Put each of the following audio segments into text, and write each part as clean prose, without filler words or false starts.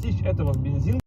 достичь этого в бензин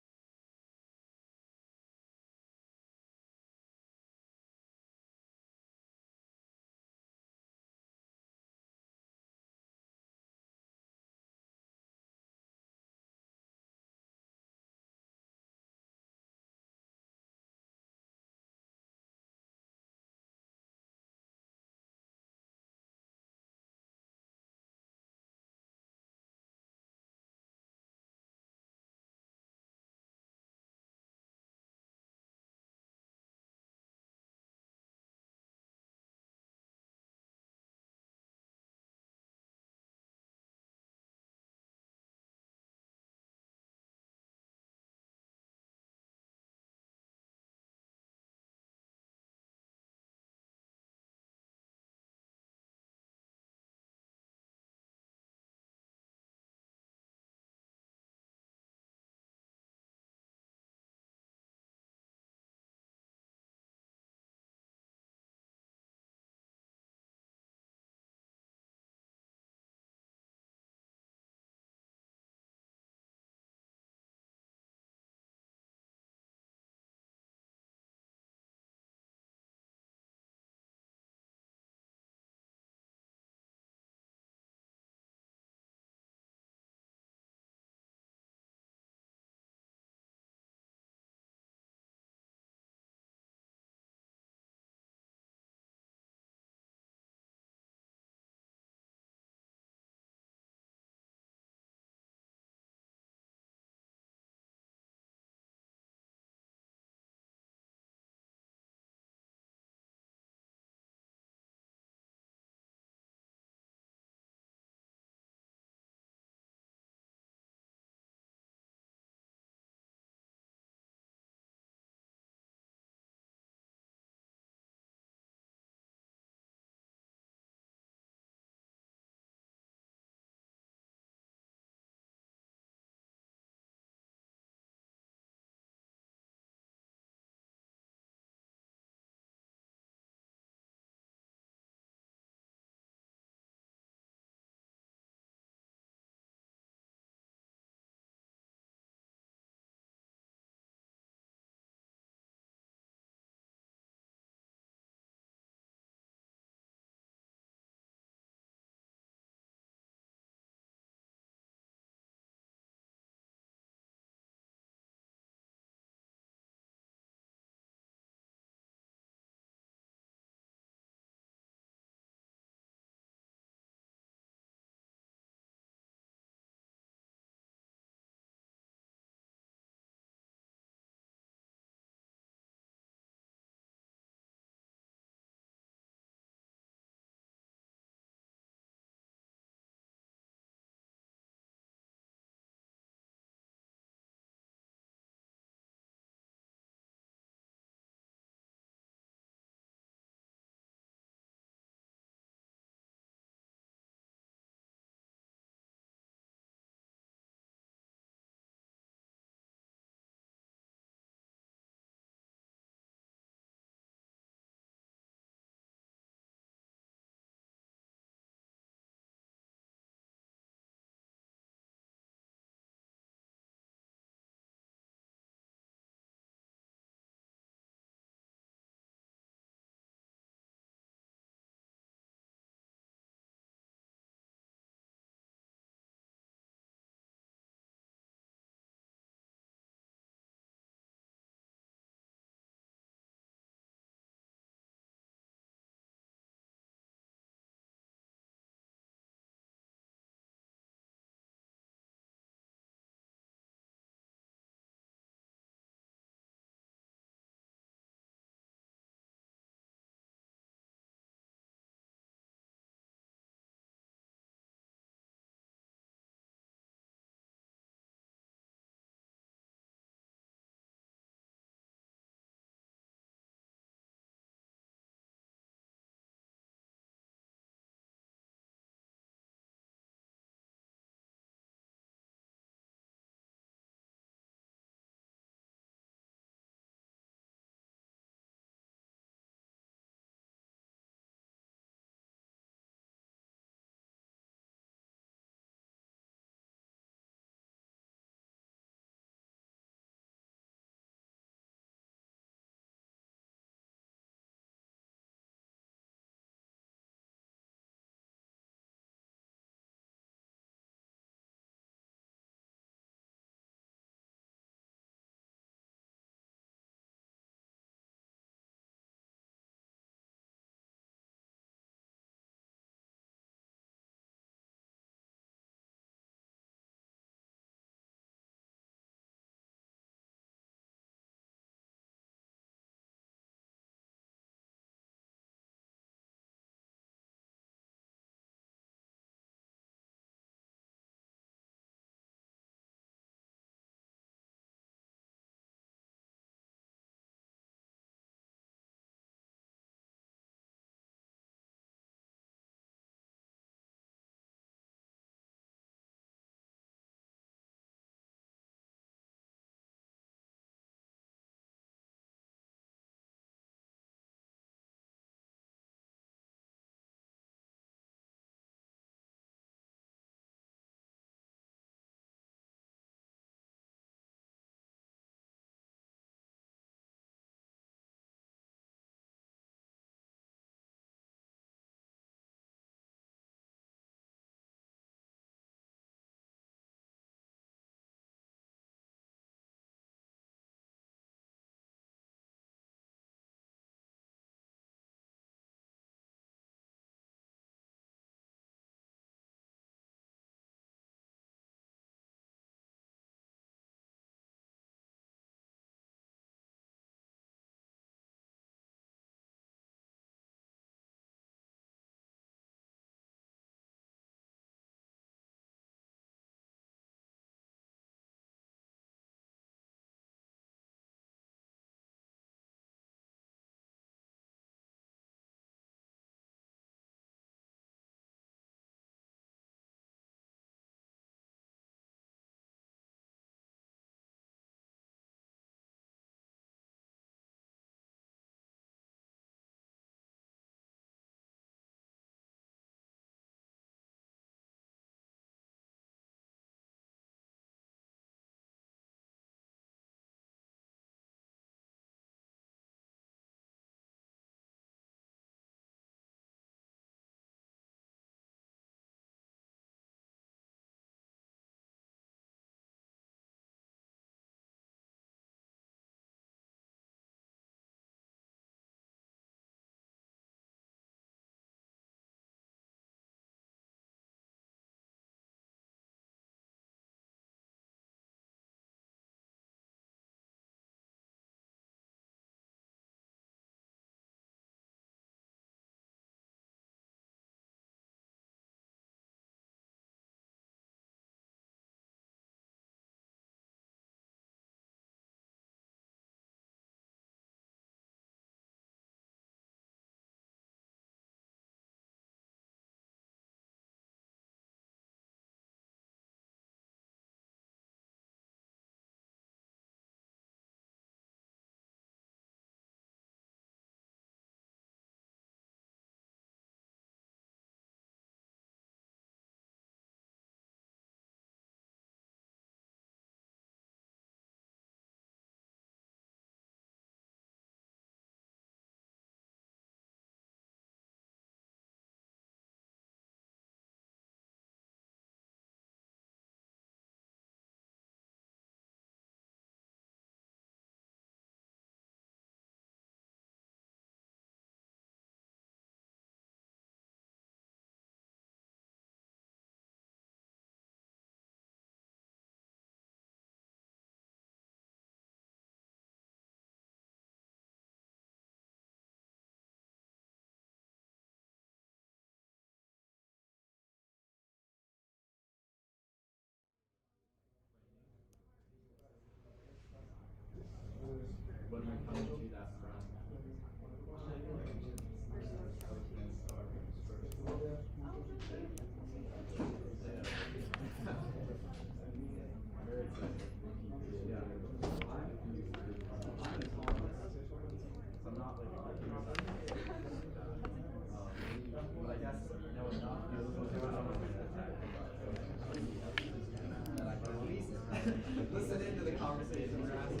listen into the conversation we're asking,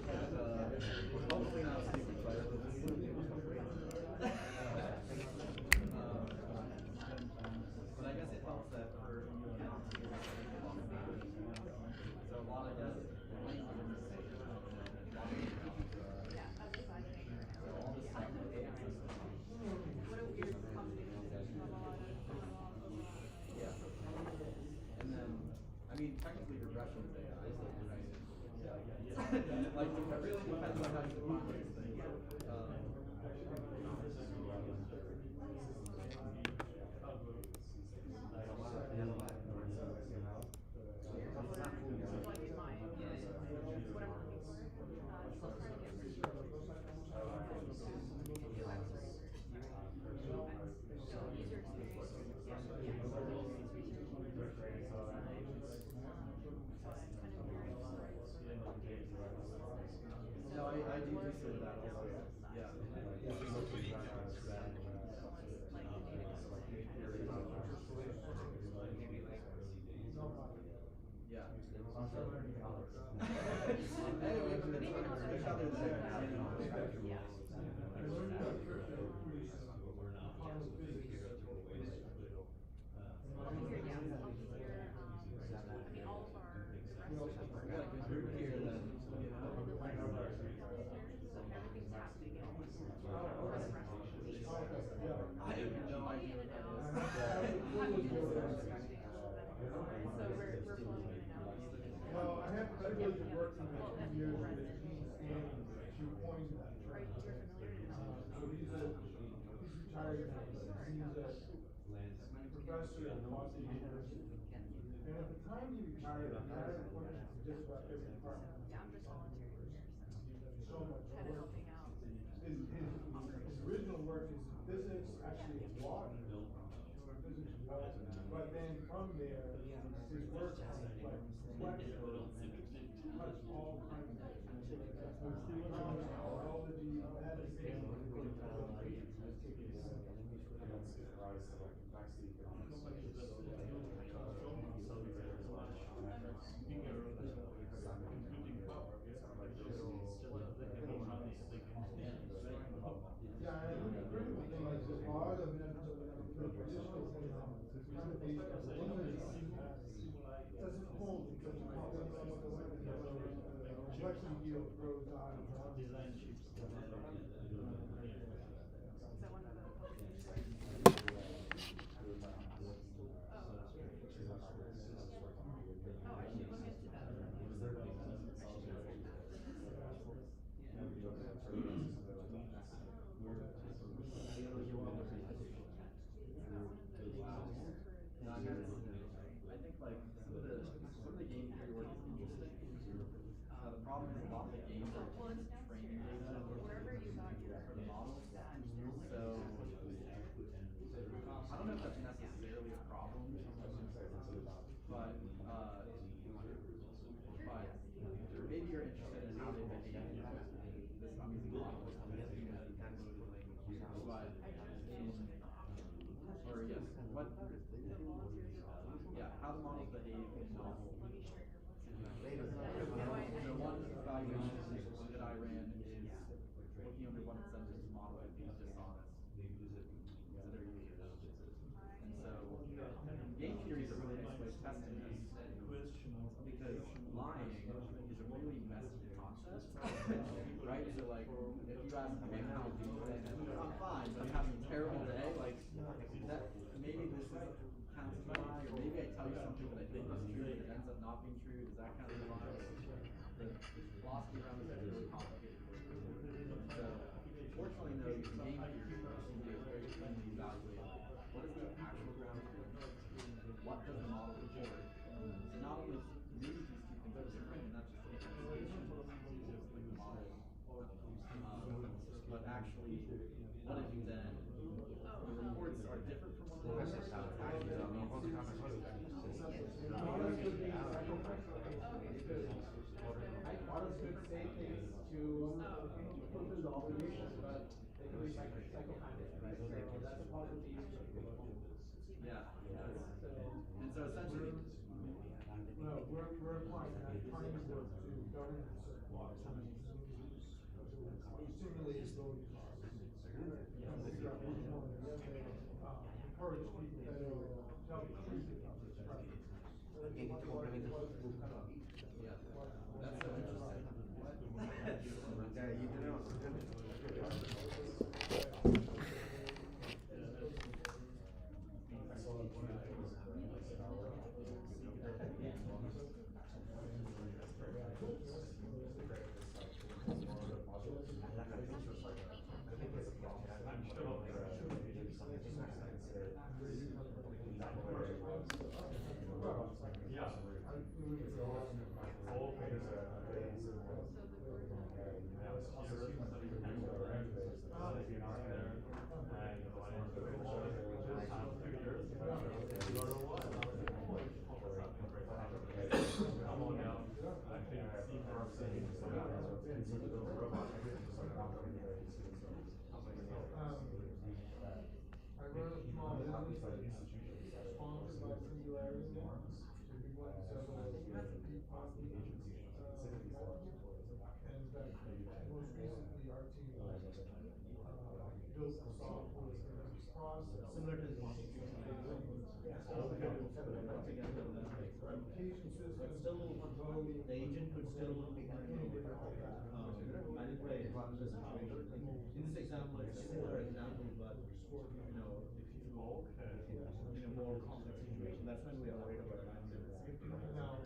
hopefully not stupid questions. But I guess it helps that for so a lot of that I mean, technically regression is AI, right? Like, it really depends on how you define these things. No, I do consider that also. Yeah. Yeah. Hey, we have each other there. Well, I have privilege of working with 2 years with Gene Standing. She pointed that. So he's retired now. He's a professor at Boston University. And at the time he retired, he had appointments to just about every department. So much work. His original work is in physics, actually it's water. Physics and water. But then from there, his work has like complex work, touch all kinds of things. Biology, medicine, yeah, and the critical thing is a lot of the traditional doesn't hold because complexity field grows out of design sheets. I think like some of the game theory work is interesting. The problem is a lot of the games are just training data for the models. So I don't know if that's necessarily a problem, but maybe you're interested in how they behave. This I'm using models but or yes, what how the models behave in novel. The one evaluation that I ran is looking under what incentives model could be dishonest to their users. And so game theory is a really nice way of testing this because lying is a really messy concept. Right? So like if you ask me how I'm doing today, I'm fine, but I'm having a terrible day, like that maybe this is counts as a lie, or maybe I tell you something that I think is true and it ends up not being true. Does that count as a lie? The philosophy around this is really complicated. So fortunately though, using game theory, what you can do is very cleanly evaluate what is the actual ground truth, what does the model report. So not only maybe these two things are different, and that's just representation of the model, but actually, what if then the reports are different from one another? Models could say things to improve the obligation, but they can be psychokinetic, right? So that's a part of the Yeah. And so essentially, Well, we're applying that kind of work to governance to simulate building costs. And figure out which ones encourage people to tell the truth about this project. Yeah, that's so interesting. Yeah, you know. I run a small business that's sponsored by SingularityNET. So we went to several Deepak meetings. And in fact, most recently our team built the software process. Similar to the Application systems, but still, voting, the agent could still integrate all that. manipulate the situation. In this example, it's a similar example, but you know, if you in a more complex situation, that's when we are worried about it. Now,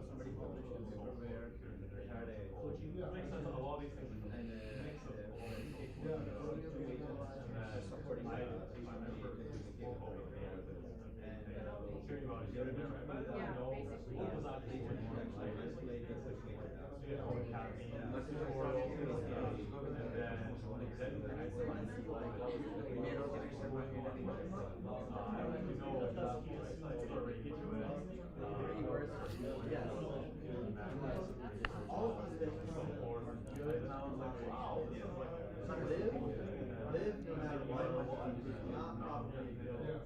Somebody published a paper where they had a coaching and supporting live no matter what, not probably like if it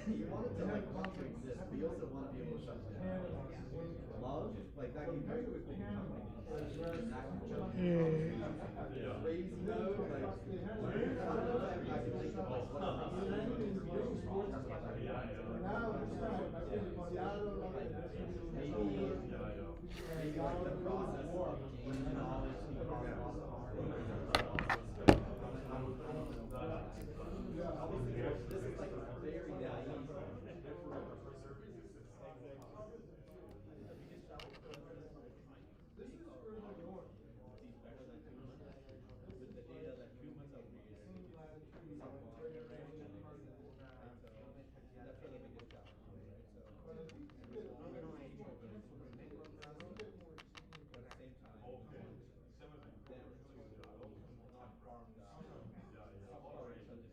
you want it to like want to exist, but you also want to be able to shut it down. Love, like that can very quickly become like crazy mode, like I don't know if I can think of like what maybe like the process of gaining knowledge this is like a very naive. this is further north. With the data that humans have created, that's where the biggest challenge, right? So, But I think you get more at the same time, them to transform the operations.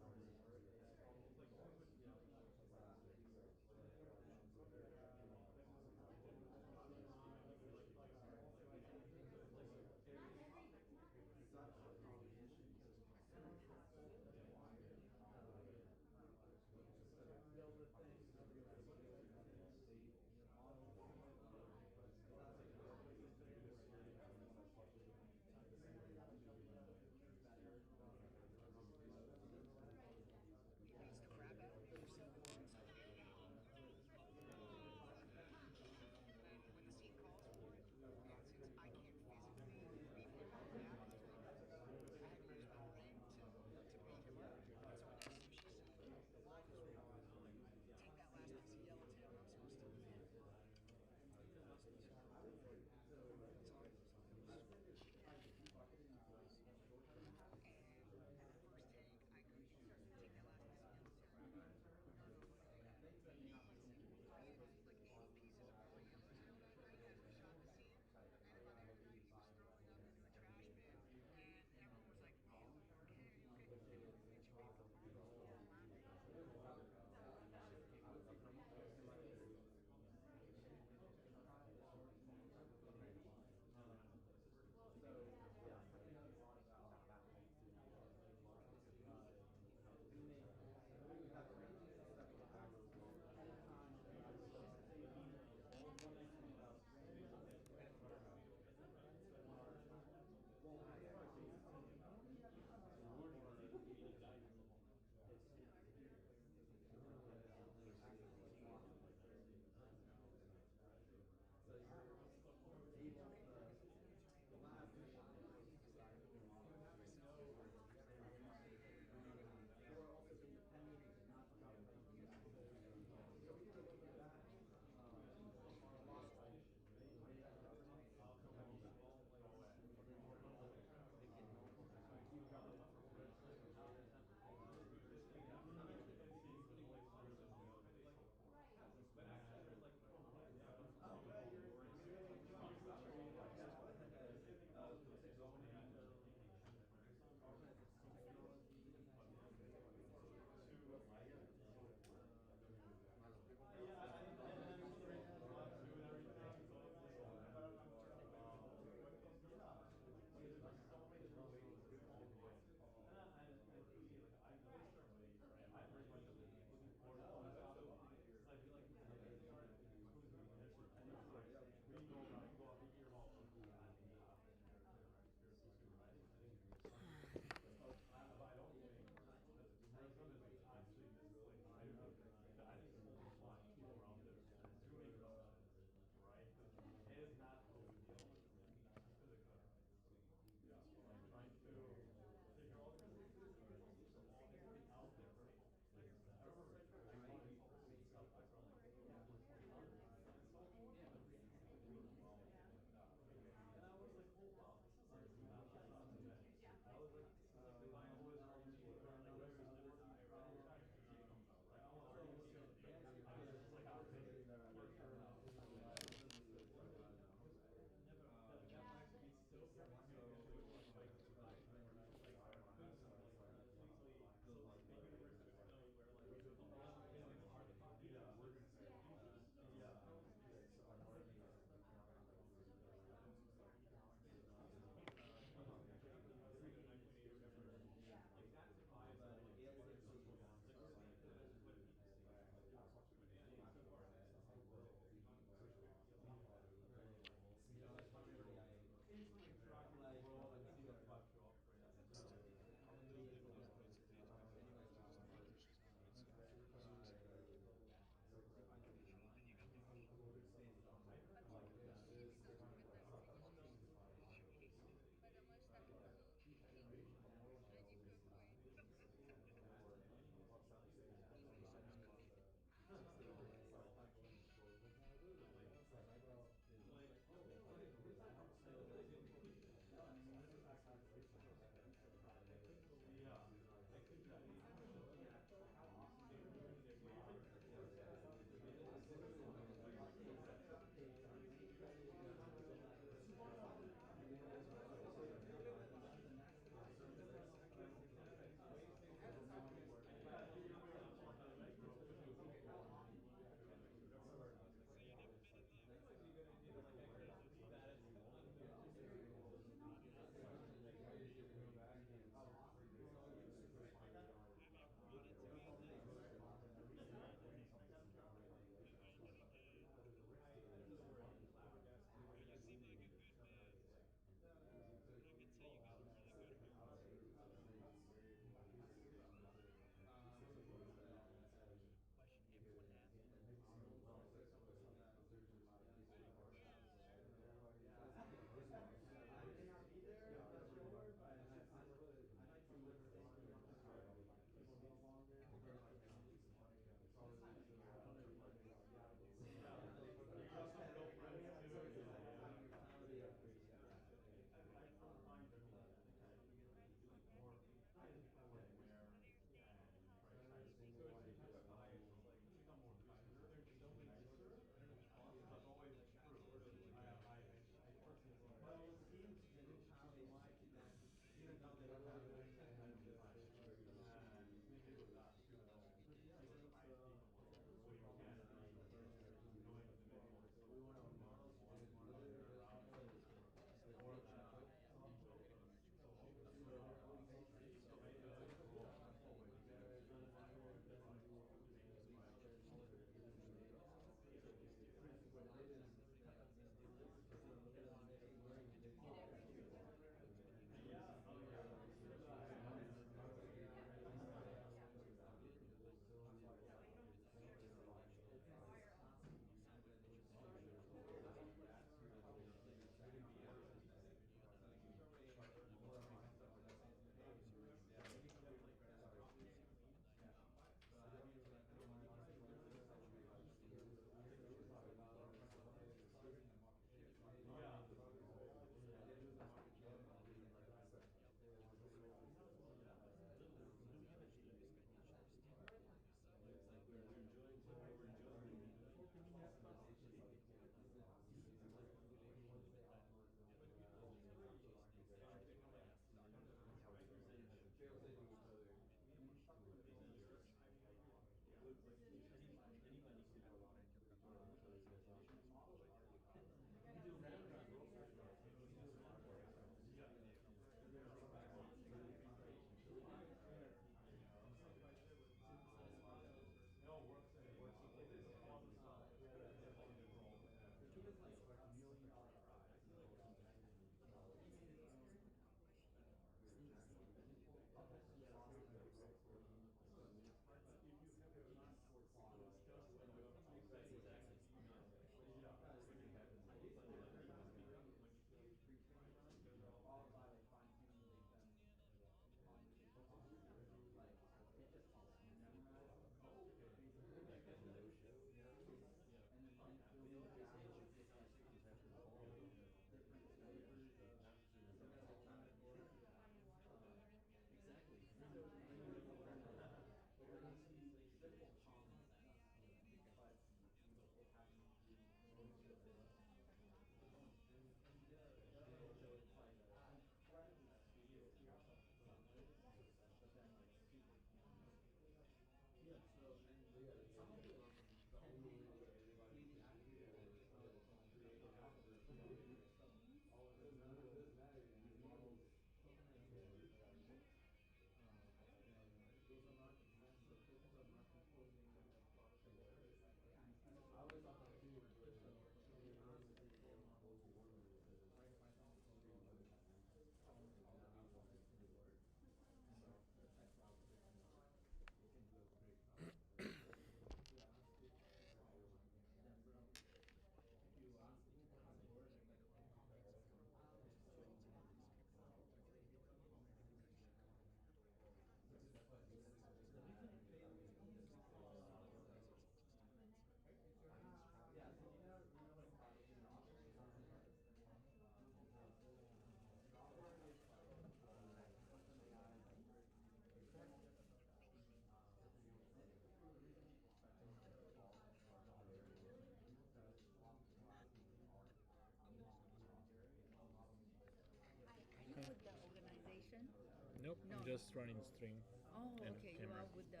just running stream. Oh, and okay. You camera. are with the,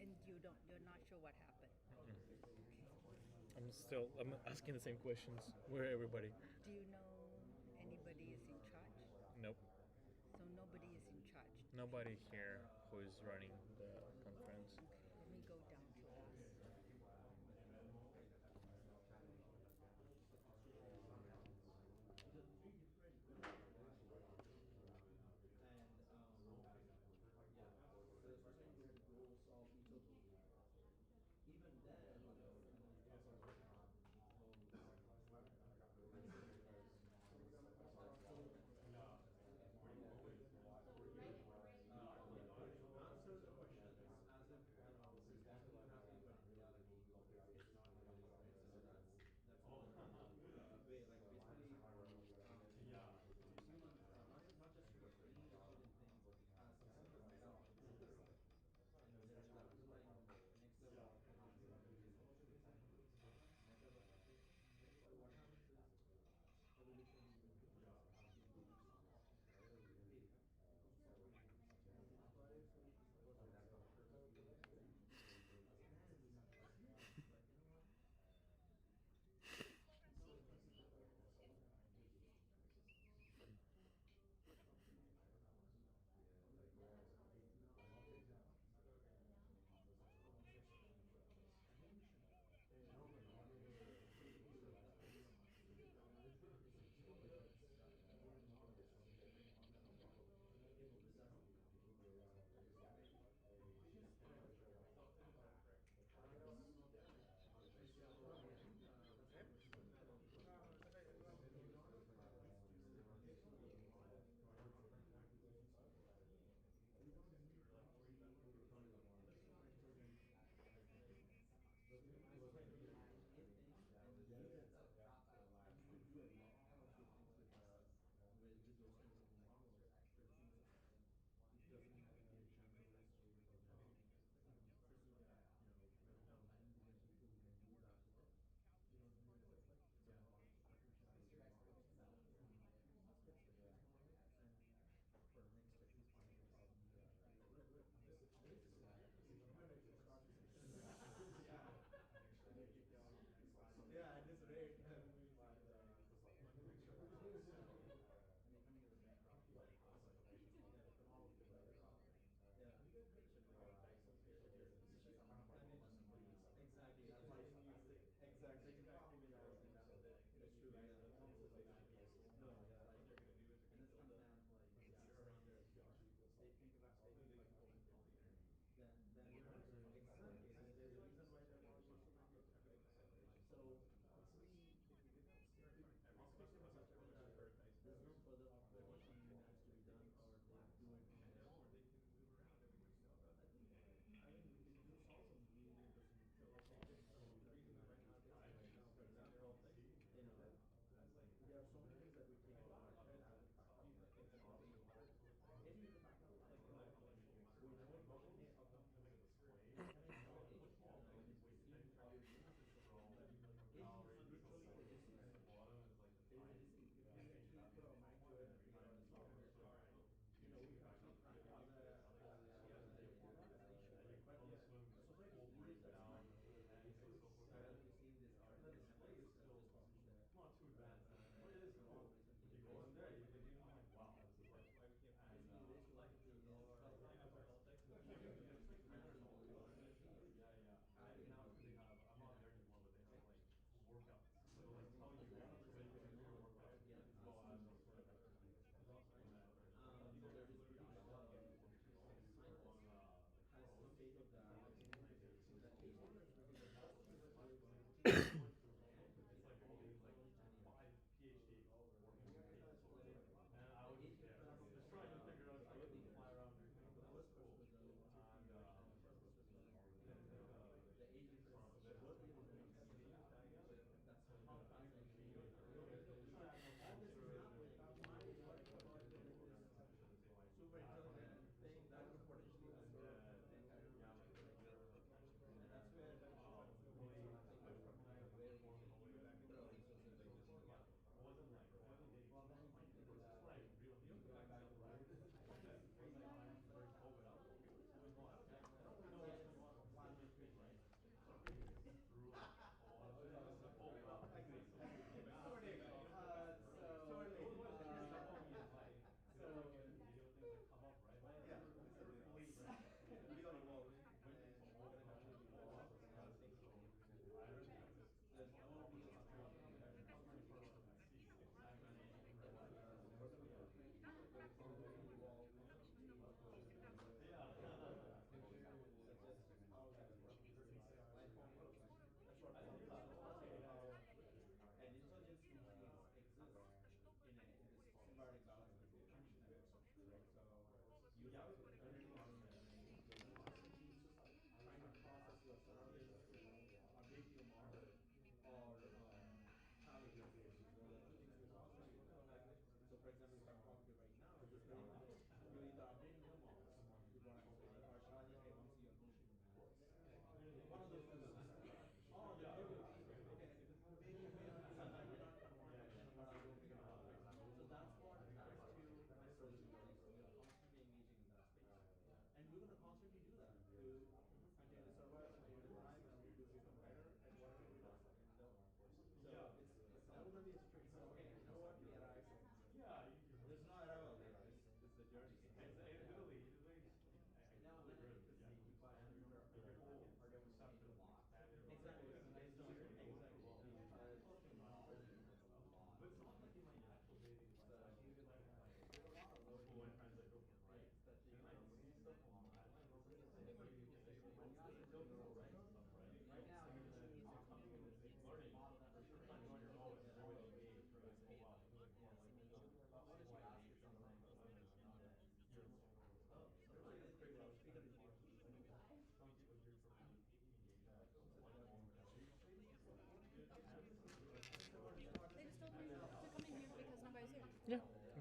and you're not sure what happened. I'm asking the same questions. Where everybody? Do you know anybody is in charge? Nope. So nobody is in charge. Nobody here who is running the conference. Okay, let me go down to us.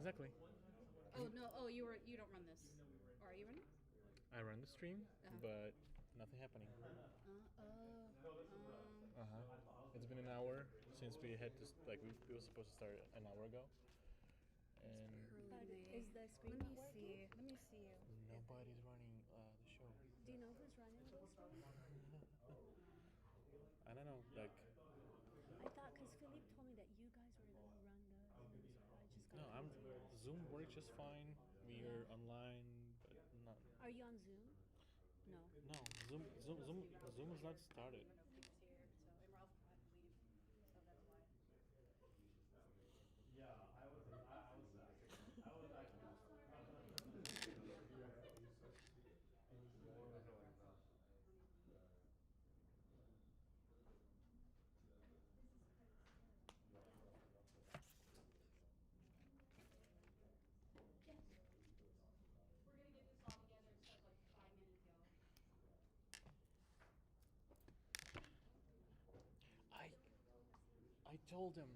Exactly. Oh no! Oh, you don't run this, or are you running? I run the stream, but nothing happening. It's been an hour since we had to we were supposed to start an hour ago, and Is the screen not working? Let me see. nobody's running the show. Do you know who's running this one? I don't know, like. I thought, because Philippe told me that you guys were going to run the Zoom, so I just got No, Zoom works just fine. We are online, but not. Are you on Zoom? No. No, Zoom is not started. I told him.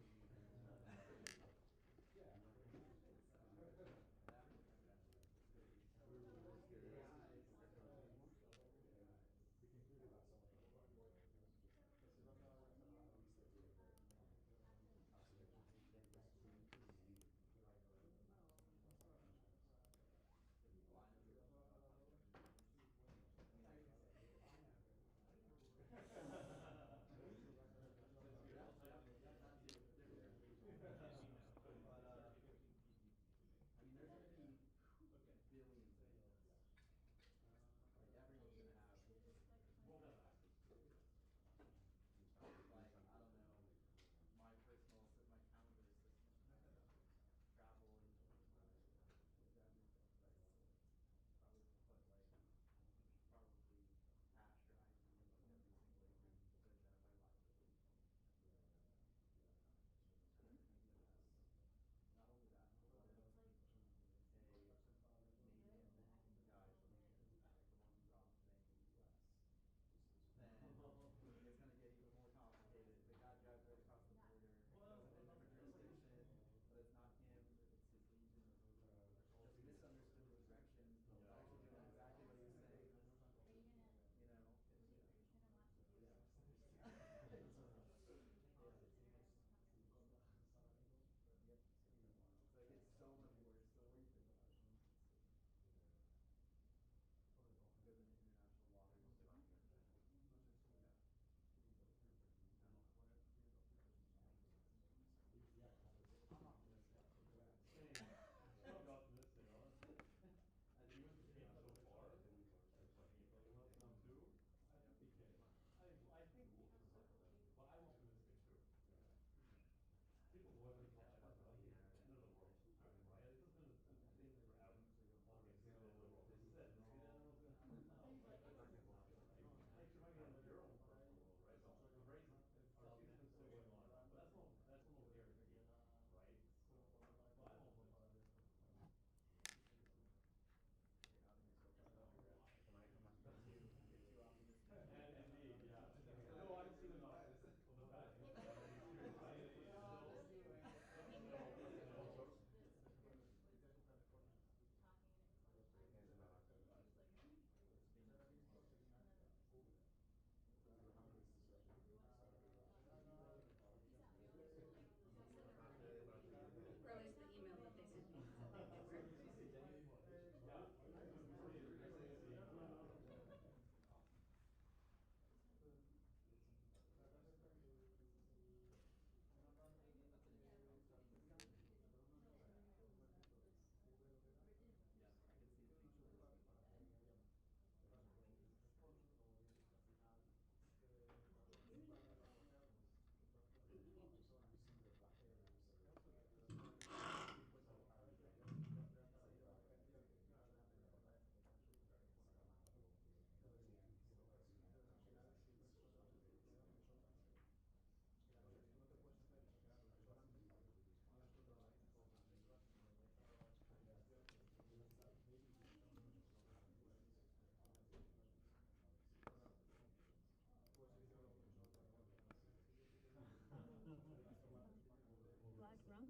Black rum?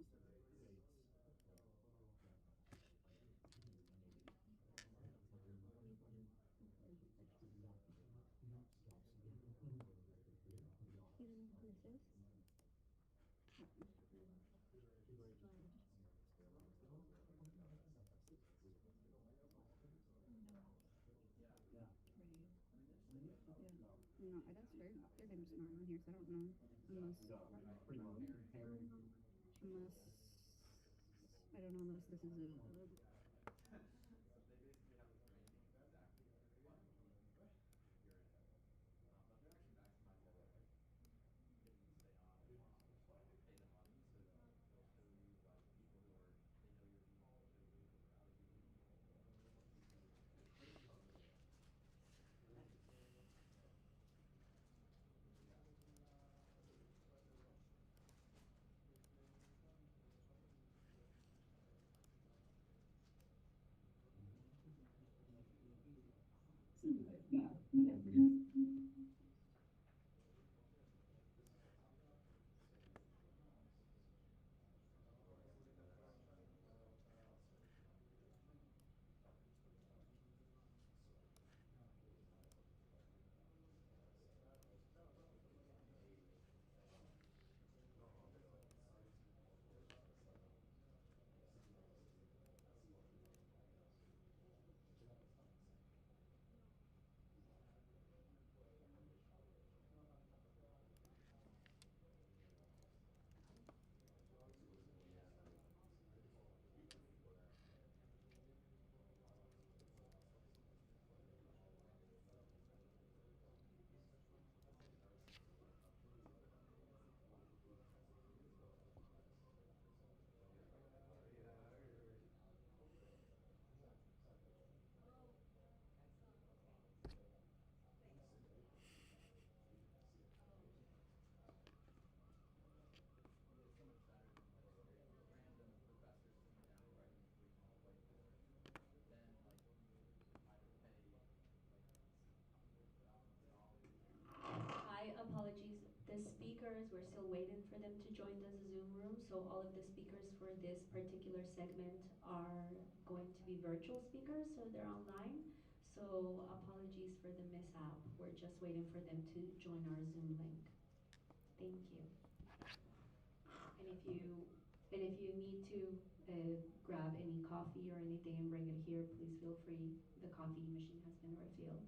is? No, that's fair. Their name's not on here, so I don't know. Unless, I don't know unless this is a They basically have this range of exactly what you're in. But they're actually maximized by like getting you to stay on and pay the money, so they'll show you like people who are they know you're being show you people who are out of the loop. It's so much better than like random professors sitting down writing an equation on a whiteboard than like either pay like hundreds of thousands of dollars. Hi, apologies. The speakers, we're still waiting for them to join the Zoom room. So all of the speakers for this particular segment are going to be virtual speakers, so they're online. So apologies for the mishap. We're just waiting for them to join our Zoom link. Thank you. And if you need to grab any coffee or anything and bring it here, please feel free. The coffee machine has been refilled.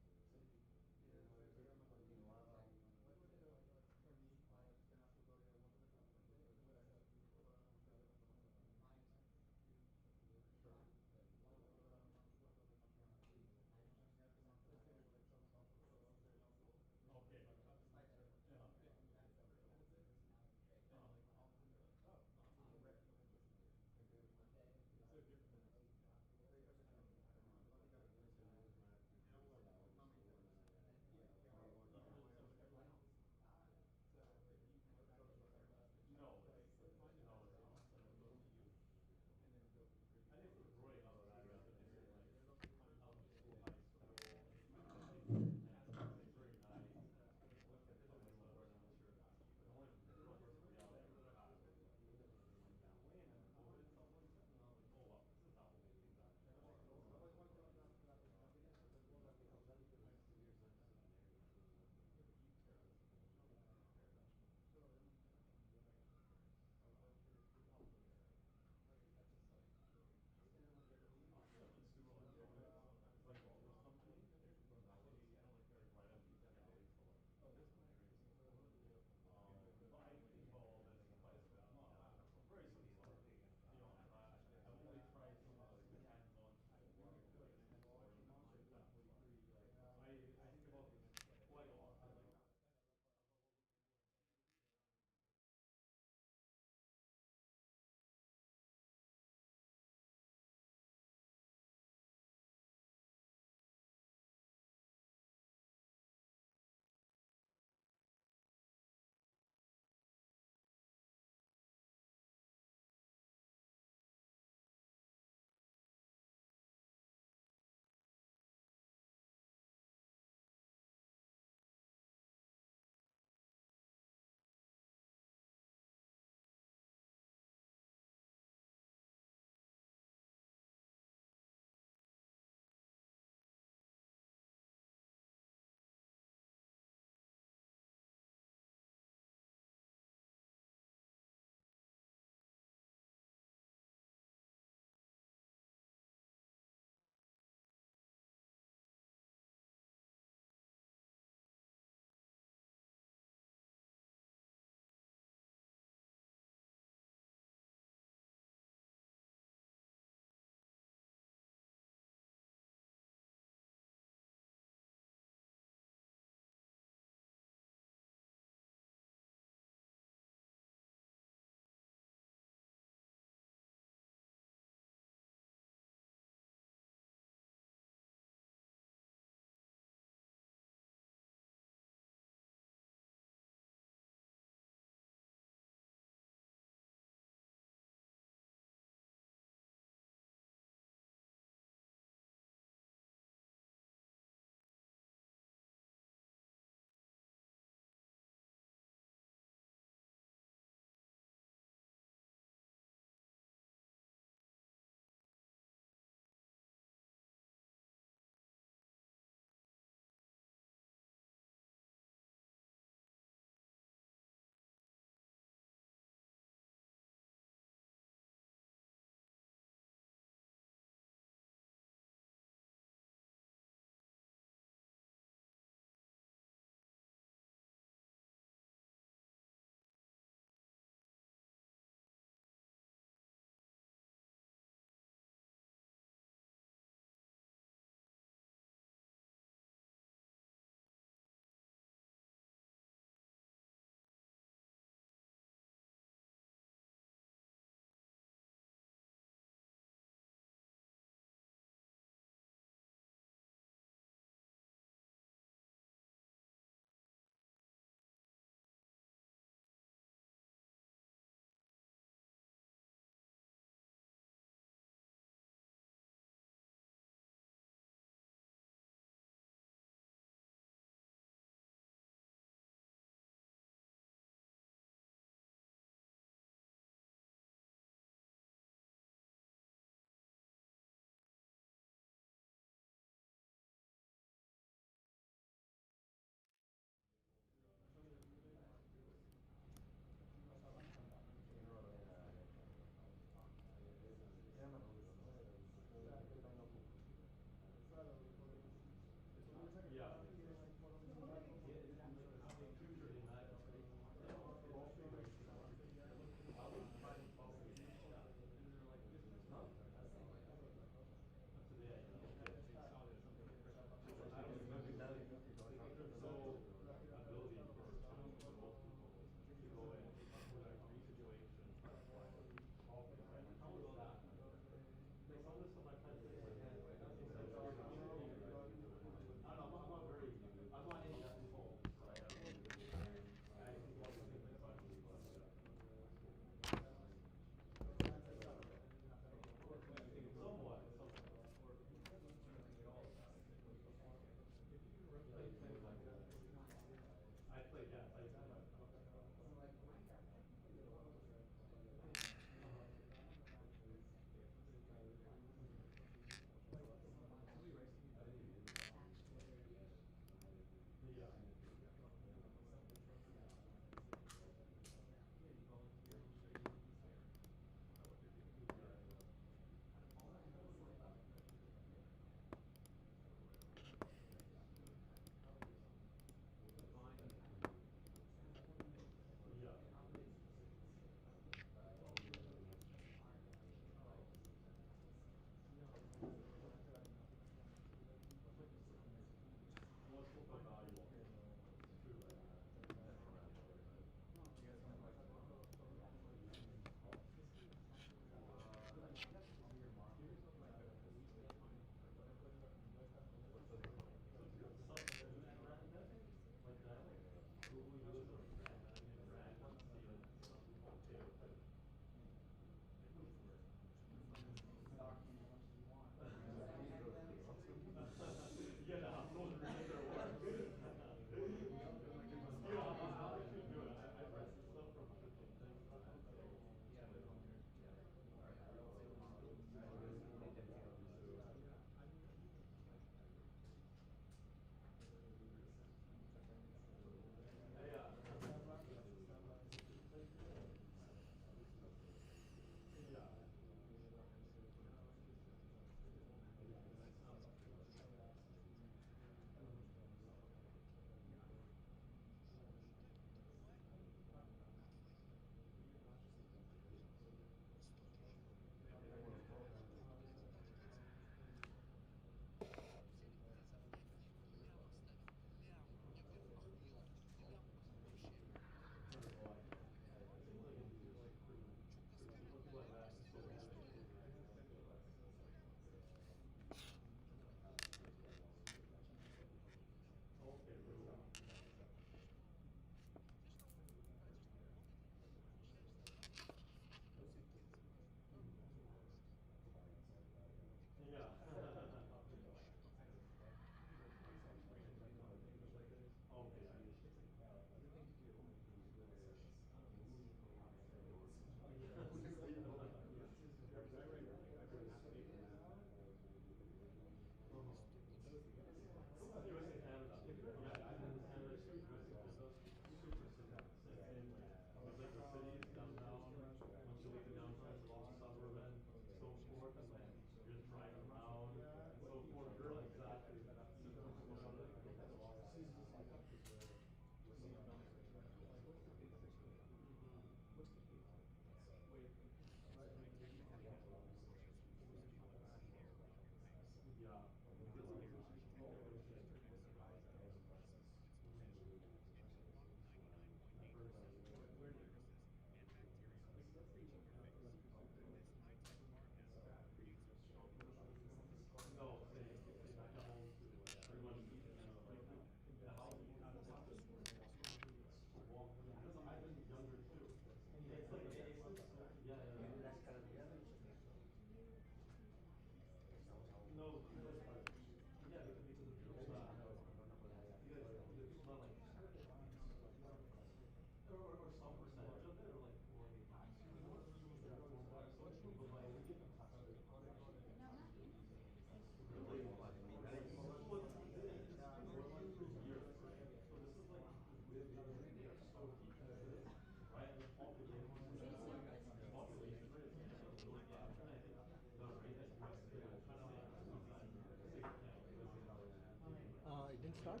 start?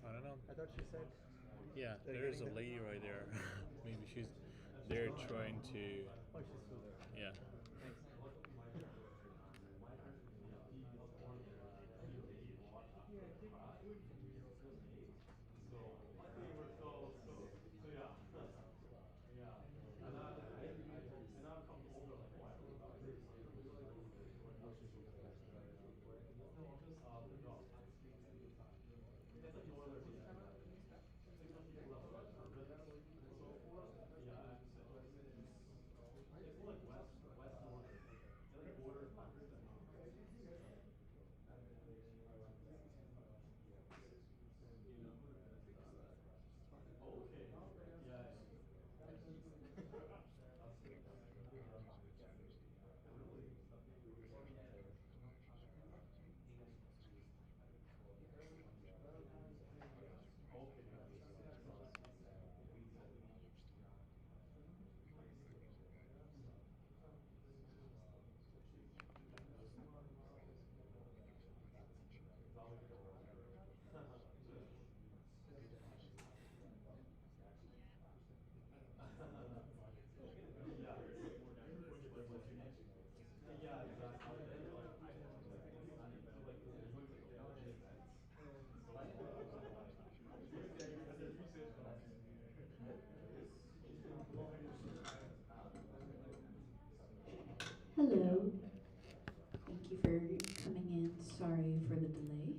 I don't know. I thought she said. Yeah, They're there's a getting lady right there. Maybe they're trying to, Oh, she's still there. yeah. Thanks. Hello. Thank you for coming in. Sorry for the delay.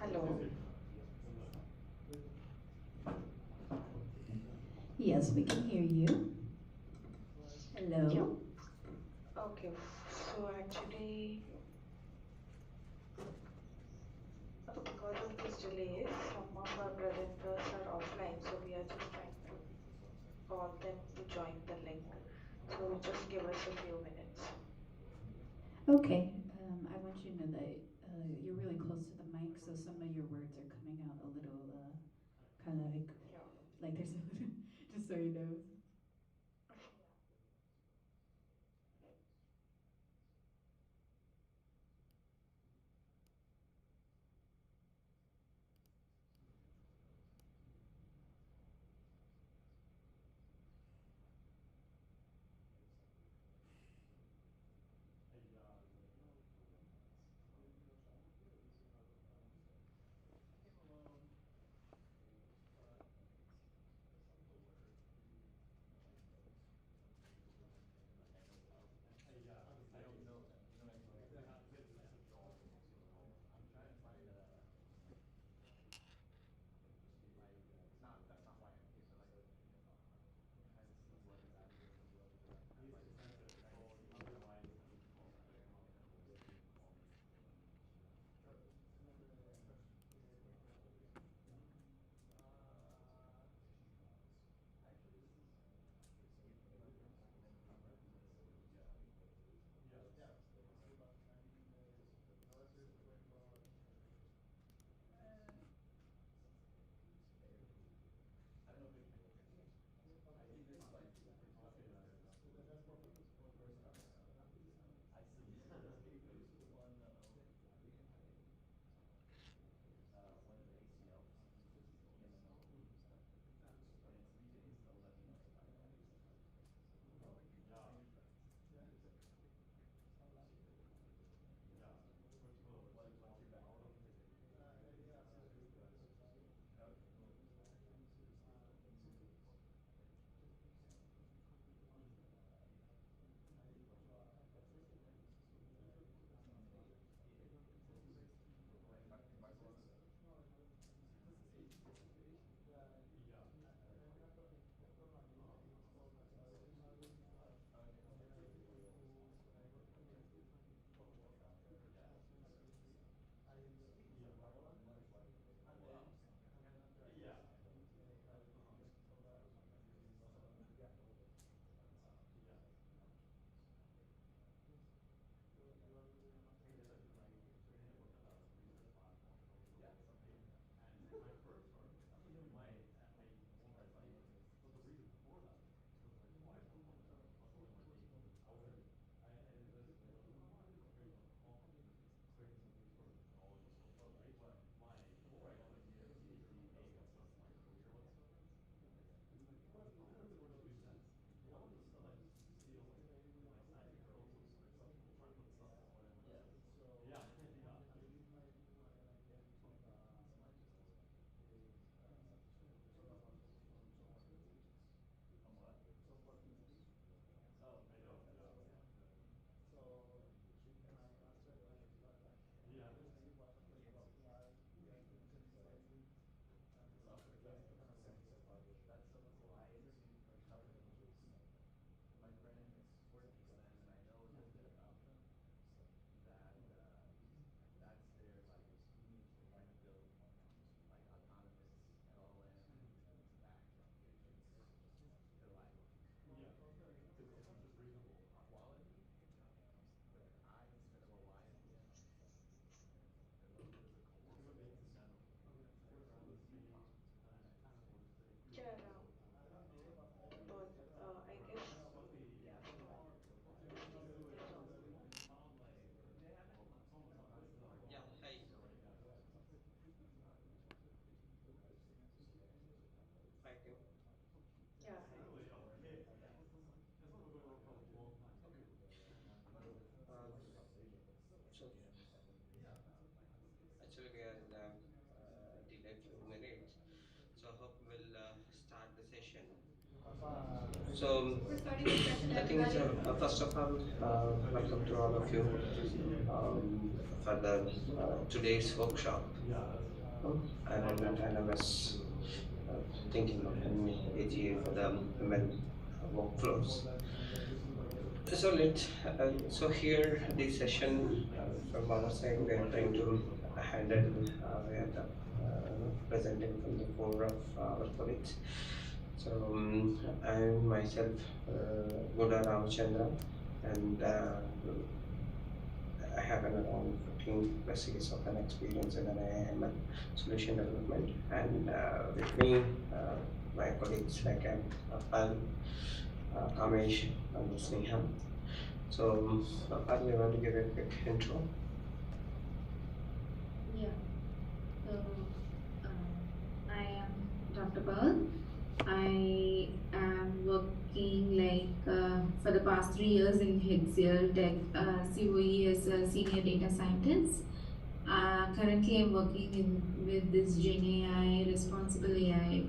Hello. Yes, we can hear you. Hello. Yeah. Okay. So actually, because of this delay, some of our presenters are offline, so we are just trying to call them to join the link. So just give us a few minutes. Okay. I want you to know that you're really close to the mic, so some of your words are coming out a little kind of Yeah. like there's a little, just so you know. So, I think first of all, welcome to all of you for the today's workshop. And I was thinking of an AGI for the ML workflows. So here this session from our side we are trying to handle we are presenting from the core of our colleagues. So I'm myself Ramachandra, and I have around 15 plus years of an experience in an AM solution development, and with me my colleagues like Kameshwar and Sneha. So Pal, you want to give a quick intro? Yeah. So I am Dr. Pal. I am working for the past 3 years in Goertzel Tech COE as a senior data scientist. Currently, I'm working with this Gen AI, responsible AI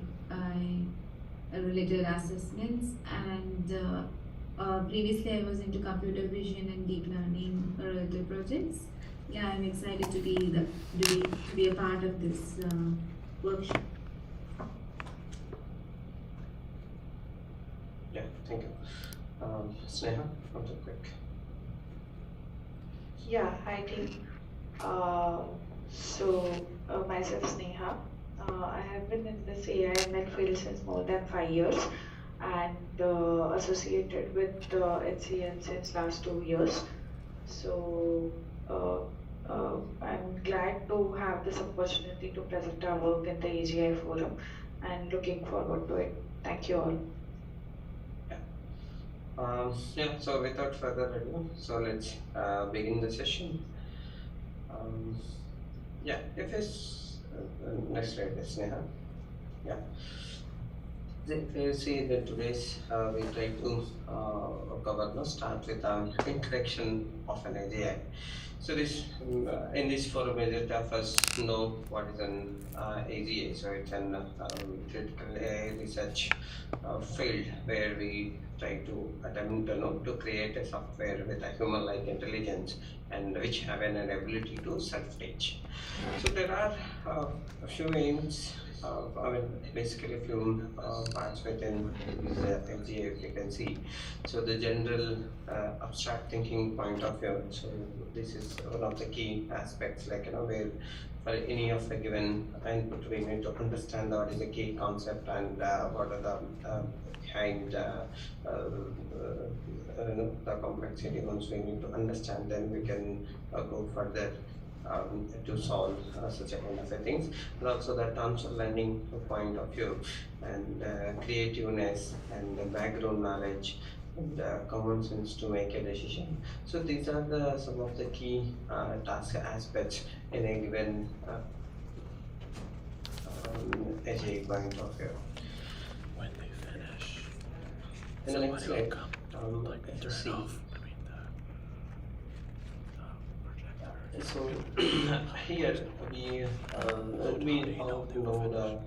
related assessments, and previously I was into computer vision and deep learning related projects. Yeah, I'm excited to be a part of this workshop. Yeah, thank you. Sneha, from the quick. Yeah, hi team. Myself Sneha. I have been in this AI ML field since more than 5 years, and associated with HCL since last 2 years. So I'm glad to have this opportunity to present our work in the AGI forum, and looking forward to it. Thank you all. Yeah, so without further ado, so let's begin the session. Yeah, if it's next slide, Sneha. Yeah. If you see that today's we try to cover, start with an introduction of an AGI. So this in this forum, majority of us know what is an AGI. So it's an critical AI research field where we try to attempt to create a software with a human-like intelligence and which have an ability to self-teach. So there are a few aims. Basically a few parts within the AGI, if you can see. So the general abstract thinking point of view. So this is one of the key aspects, like where for any of a given input we need to understand what is the key concept and what are the behind the complexity. Once we need to understand, then we can go further to solve such a kind of things, and also the terms of learning point of view, and creativeness and the background knowledge and common sense to make a decision. So these are some of the key task aspects in a given AGI point of view. When they finish, In the next slide, turn see. off between the projector. So here we all know the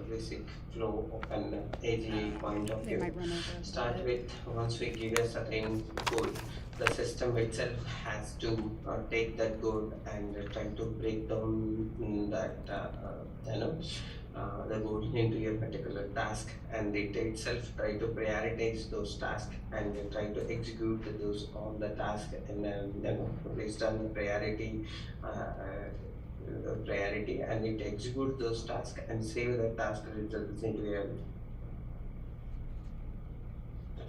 basic flow of an AGI point of They view. might run over. Start with, once we give a certain goal, the system itself has to take that goal and try to break down that the goal into a particular task, and it itself try to prioritize those tasks and try to execute those all the tasks, and based on the priority and it execute those tasks and save the task results into a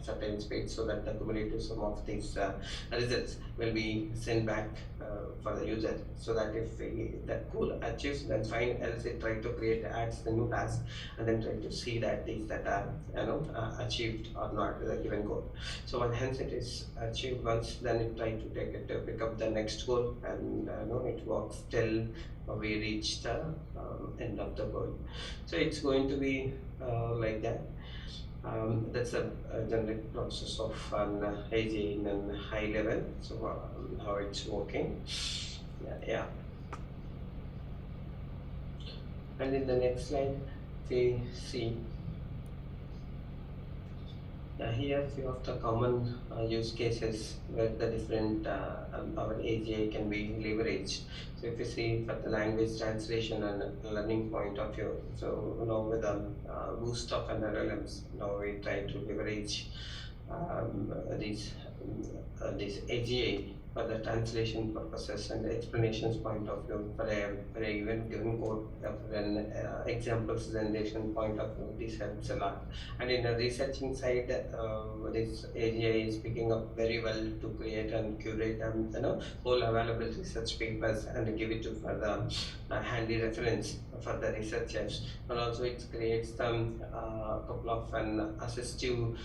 certain speed, so that the cumulative sum of these results will be sent back for the user, so that if that goal achieves, then fine, else it try to adds the new task and then try to see that these that are achieved or not the given goal. So hence it is achieved once, then it try to take it to pick up the next goal, and it works till we reach the end of the goal. So it's going to be like that. That's a generic process of an AGI in a high level. So how it's working. Yeah. And in the next slide, we see here few of the common use cases where the different our AGI can be leveraged. So if you see for the language translation and learning point of view, so now with the boost of an LLMs, now we try to leverage these AGI for the translation purposes and the explanations point of view for a even given code for an examples generation point of view. This helps a lot. And in the researching side, this AGI is picking up very well to create and curate and whole available research papers and give it to for the handy reference for the researchers. And also it creates some couple of an assistive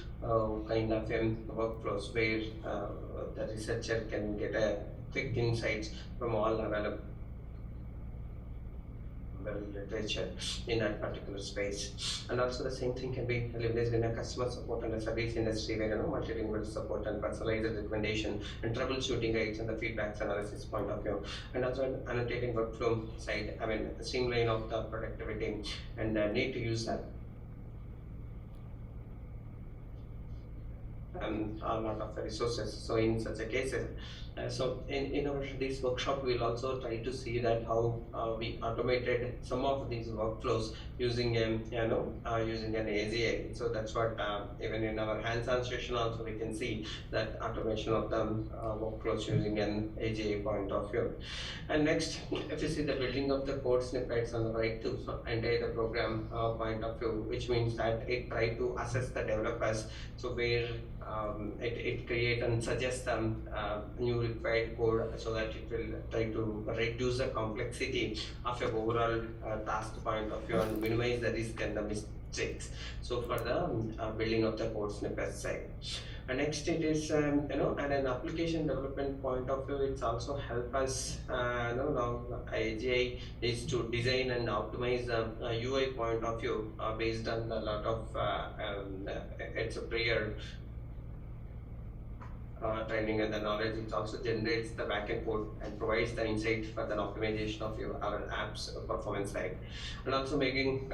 kind of workflows where the researcher can get a quick insights from all available literature in that particular space. And also the same thing can be leveraged in a customer support and a service industry where multilingual support and personalized recommendation and troubleshooting guides and the feedbacks analysis point of view. And also an annotating workflow side, streamline of the productivity and need to use that. A lot of resources. So in such a cases, so in our this workshop, we'll also try to see that how we automated some of these workflows using using an AGI. So that's what even in our hands-on session also we can see that automation of the workflows using an AGI point of view. And next, if you see the building of the code snippets on the right to entire the program point of view, which means that it try to assess the developers. So where it create and suggest some new required code so that it will try to reduce the complexity of your overall task point of view and minimize the risk and the mistakes. So for the building of the code snippet side. And next it is and an application development point of view, it's also help us now AGI is to design and optimize the UI point of view based on a lot of it's a prior training and the knowledge. It also generates the backend code and provides the insight for the optimization of our app's performance side, and also making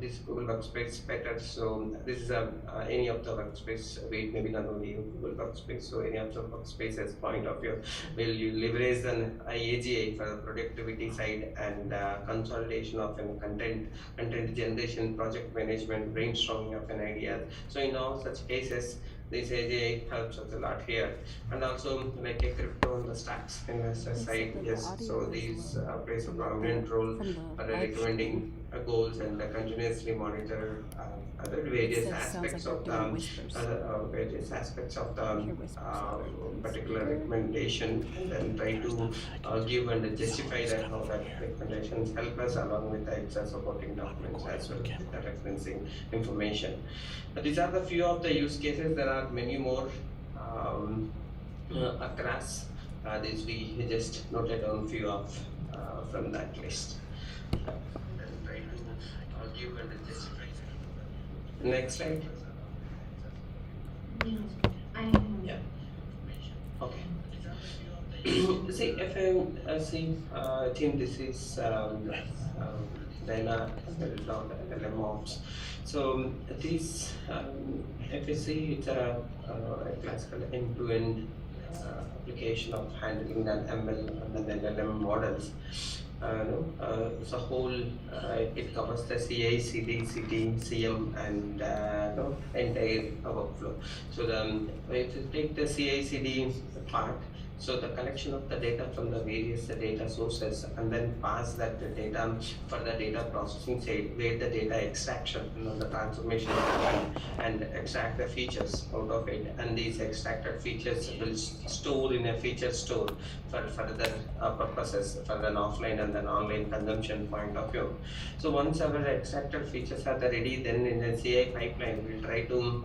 this Google Workspace better. So this is any of the workspace, maybe not only Google Workspace, so any of the workspaces point of view, will you leverage an AGI for the productivity side and consolidation of an content generation, project management, brainstorming of an idea. So in all such cases, this AGI helps us a lot here. And also like a crypto on the stacks investor side, yes, so these plays a prominent role for recommending goals and continuously monitor other various aspects of the particular recommendation, and then try to give and justify that how that recommendations help us along with the extra supporting documents as well as the referencing information. But these are the few of the use cases. There are many more across these. We just noted down few of from that list. And try to give and justify. Next slide. Yeah. Okay. See, if I see, I think this is Dana MLOps. So this, if you see, it's a classical end-to-end application of handling an ML and then LLM models. So whole it covers the CI, CD, CT, CM, and entire workflow. So if you take the CI, CD part, so the collection of the data from the various data sources and then pass that data for the data processing side, where the data extraction, the transformation happen and extract the features out of it, and these extracted features will store in a feature store for further purposes for an offline and an online consumption point of view. So once our extracted features are ready, then in the CI pipeline we'll try to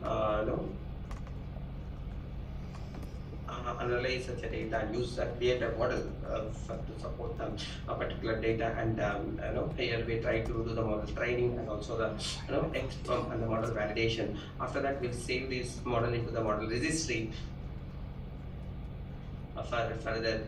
analyze such a data and use that create a model to support a particular data, and here we try to do the model training and also the and the model validation. After that, we'll save this model into the model registry for further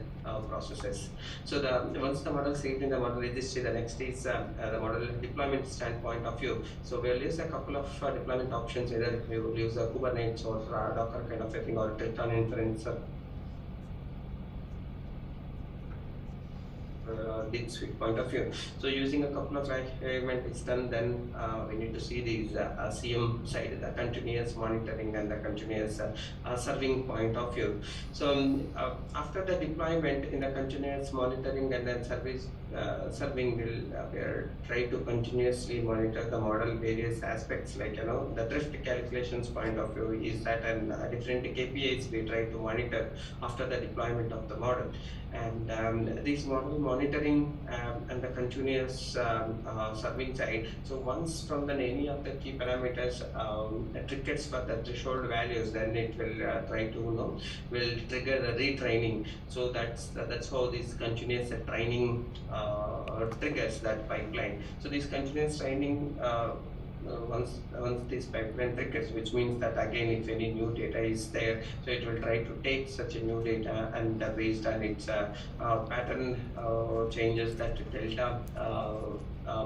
processes. So once the model saved in the model registry, the next is the model deployment standpoint of view. So we'll use a couple of deployment options. Either we will use a Kubernetes or Docker kind of a thing, or Triton inference. Deep suite point of view. So using a couple of experiment is done, then we need to see these CM side, the continuous monitoring and the continuous serving point of view. So after the deployment in the continuous monitoring and then serving will try to continuously monitor the model various aspects, like the drift calculations point of view is that, and different KPIs we try to monitor after the deployment of the model. And this model monitoring and the continuous serving side. So once from any of the key parameters triggers for the threshold values, then it will try to will trigger the retraining. So that's how this continuous training triggers that pipeline. So this continuous training. Once this pipeline triggers, which means that again if any new data is there, so it will try to take such a new data and based on its pattern changes, that delta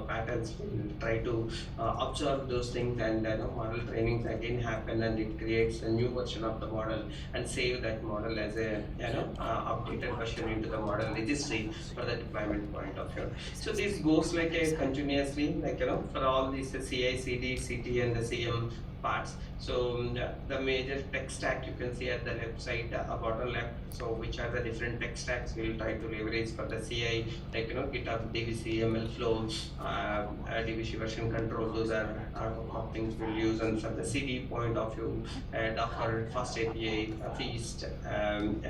patterns will try to observe those things, and model trainings again happen, and it creates a new version of the model and save that model as a updated version into the model registry for the deployment point of view. So this goes like a continuously, like for all these CI, CD, CT and the CM parts. So the major tech stack you can see at the left side, bottom left. So which are the different tech stacks we will try to leverage for the CI, like GitHub, DVC, MLflow, DVC version control. Those are things we'll use. And for the CD point of view, Docker, Fast API, Feast, and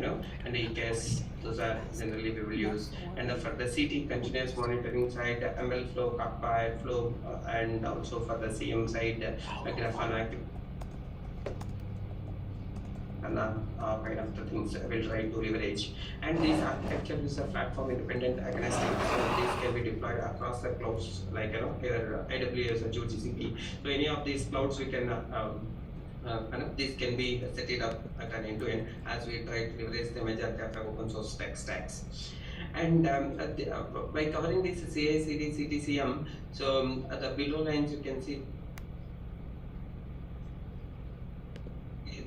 EKS. Those are generally we will use. And for the CT continuous monitoring side, MLflow, Kappa, Flow, and also for the CM side, Grafana, and kind of the things we'll try to leverage. And this architecture is a platform independent agnostic. So these can be deployed across the clouds, like either AWS or GCP. So any of these clouds we can this can be set it up at an end-to-end as we try to leverage the majority of open source tech stacks. And by covering this CI, CD, CT, CM, so the below lines you can see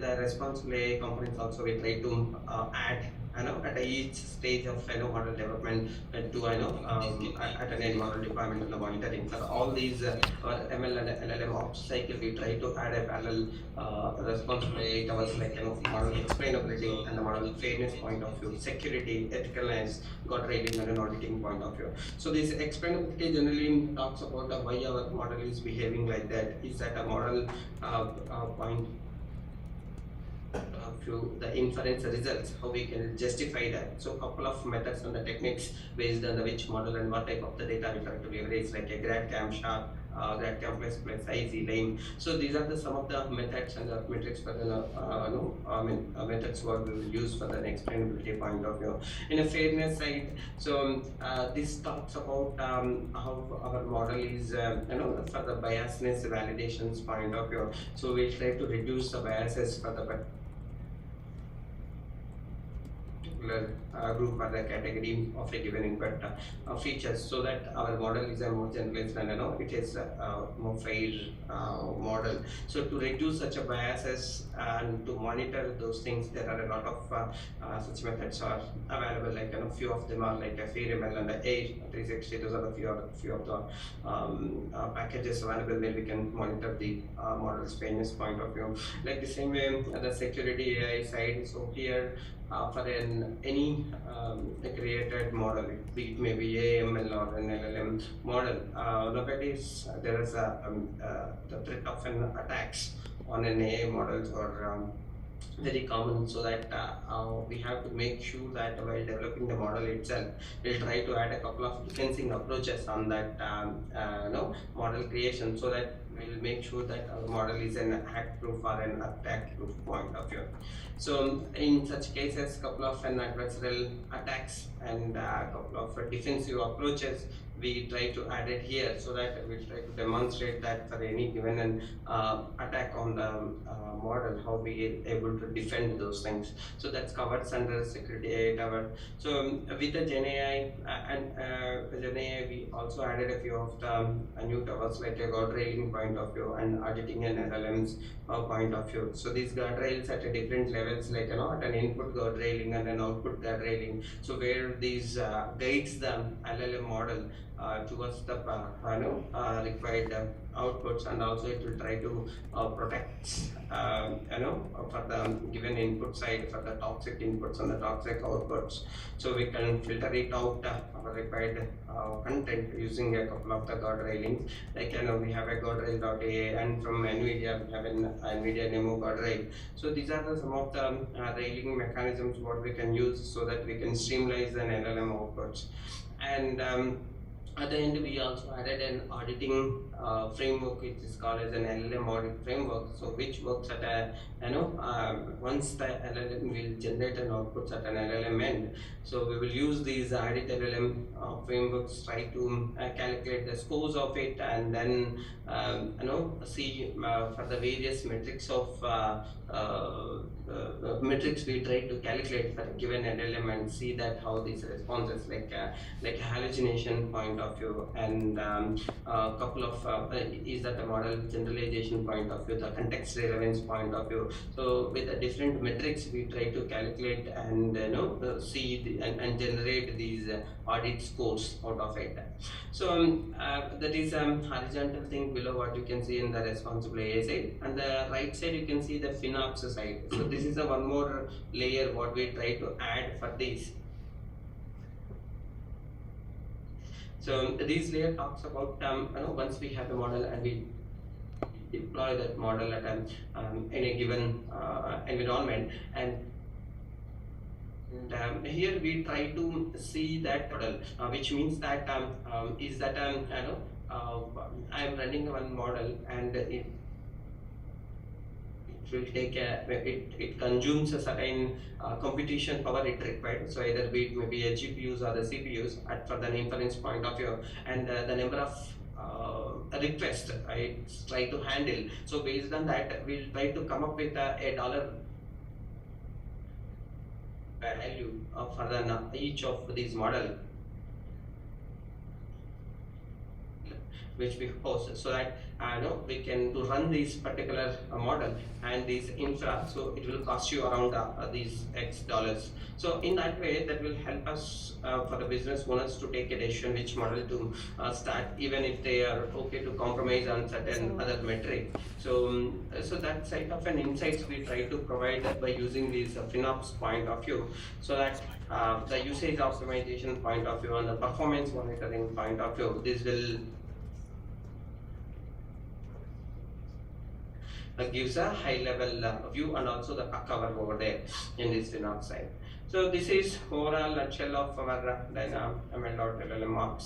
the responsible AI components also we try to add at each stage of model development to at an end model deployment and the monitoring. For all these ML and LLM ops cycle, we try to add a parallel responsible AI covers like model explainability and the model fairness point of view, security, ethicalness, guardrailing and an auditing point of view. So this explainability generally talks about why our model is behaving like that. Is that a model point through the inference results, how we can justify that. So a couple of methods and the techniques based on which model and what type of the data we try to leverage, like a GradCam, Sharp, GradCam plus IZ, Lame. So these are some of the methods and the metrics for the methods what we will use for the explainability point of view. In a fairness side, so this talks about how our model is for the biasness validations point of view. So we try to reduce the biases for the group or the category of a given input features, so that our model is a more generalized and it is a more fair model. So to reduce such a biases and to monitor those things, there are a lot of such methods are available. Like a few of them are like a FairML and the A360. Those are the few of the packages available where we can monitor the model's fairness point of view. Like the same way the security AI side. So here for any created model, be it maybe AML or an LLM model, nowadays there is the threat of an attacks on an AI models or very common, so that we have to make sure that while developing the model itself, we'll try to add a couple of defensing approaches on that model creation, so that we'll make sure that our model is an hack-proof or an attack-proof point of view. So in such cases, couple of adversarial attacks and a couple of defensive approaches we try to add it here so that we try to demonstrate that for any given attack on the model, how we are able to defend those things. So that's covered under security tower. So with the GenAI GenAI, we also added a few of the new towers like a guardrailing point of view and auditing and LLMs point of view. So these guardrails at a different levels, like at an input guardrailing and an output guardrailing. So where these guides the LLM model towards the required outputs, and also it will try to protect for the given input side for the toxic inputs and the toxic outputs. So we can filter it out our required content using a couple of the guardrailings. Like we have a guardrail.ai, and from NVIDIA we have an NVIDIA Nemo guardrail. So these are some of the railing mechanisms what we can use so that we can streamline an LLM outputs. And at the end, we also added an auditing framework, which is called as an LLM audit framework. So which works at a once the LLM will generate an output at an LLM end. So we will use these audit LLM frameworks, try to calculate the scores of it, and then see for the various metrics of metrics we try to calculate for a given LLM and see that how these responses like hallucination point of view, and a couple of is that the model generalization point of view, the context relevance point of view. So with the different metrics we try to calculate and see and generate these audit scores out of it. So that is horizontal thing below what you can see in the responsible AI side, and the right side you can see the FinOps side. So this is a one more layer what we try to add for this. So this layer talks about once we have a model and we deploy that model at in a given environment, and here we try to see that model, which means that is that I am running one model, and it will take it consumes a certain computation power it required. So either be it maybe a GPUs or the CPUs for the inference point of view, and the number of requests I try to handle. So based on that, we'll try to come up with a dollar value for each of these model which we host, so that we can run this particular model and this infra, so it will cost you around these X dollars. So in that way, that will help us for the business owners to take a decision which model to start, even if they are okay to compromise on certain other metric. So so that side of an insights we try to provide by using this FinOps point of view, so that the usage optimization point of view and the performance monitoring point of view, this will gives a high level view and also the cover over there in this FinOps side. So this is overall nutshell of our ML.LLM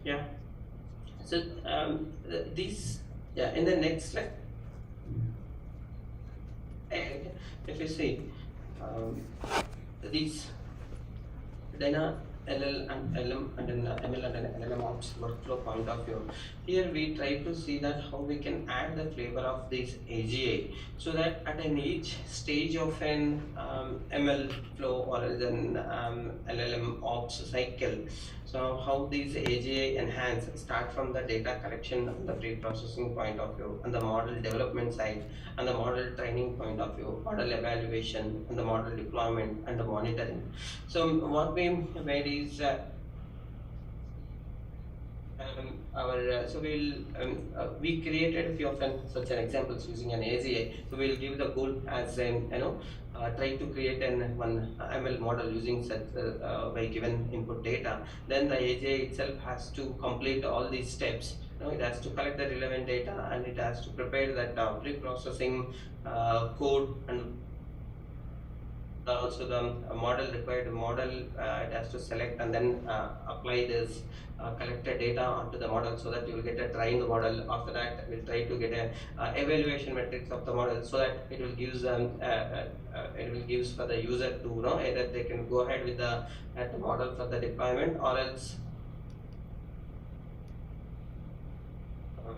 yeah. So this in the next slide, if you see these LL and LM and then ML and MLOps workflow point of view. Here we try to see that how we can add the flavor of this AGI, so that at each stage of an ML flow or an LLM ops cycle, so how these AGI enhance start from the data collection and the pre-processing point of view, and the model development side, and the model training point of view, model evaluation, and the model deployment and the monitoring. So what we made is we created a few of such an examples using an AGI. So we'll give the goal as try to create one ML model using such by given input data. Then the AGI itself has to complete all these steps. It has to collect the relevant data, and it has to prepare that pre-processing code, and also the model required model it has to select and then apply this collected data onto the model, so that you will get a trained model. After that, we'll try to get a evaluation metrics of the model, so that it will gives for the user to know either they can go ahead with the model for the deployment, or else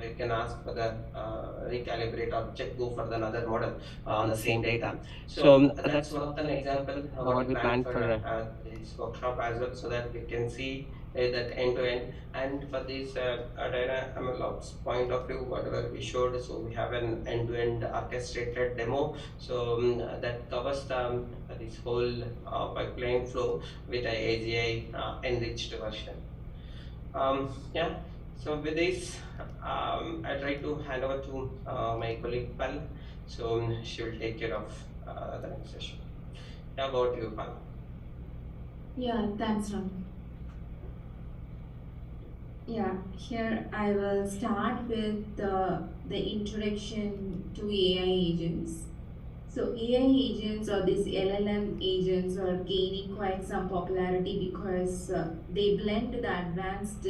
we can ask for the recalibrate or check, go for another model on the same data. So that's one of the example what we plan for this workshop as well, so that we can see that end to end. And for this data MLOps point of view, whatever we showed, so we have an end to end orchestrated demo. So that covers this whole pipeline flow with a AGI enriched version. Yeah. So with this, I try to hand over to my colleague Pal. So she will take care of the next session. How about you, Pal? Yeah, thanks, Ram. Yeah, here I will start with the introduction to AI agents. So AI agents or these LLM agents are gaining quite some popularity because they blend the advanced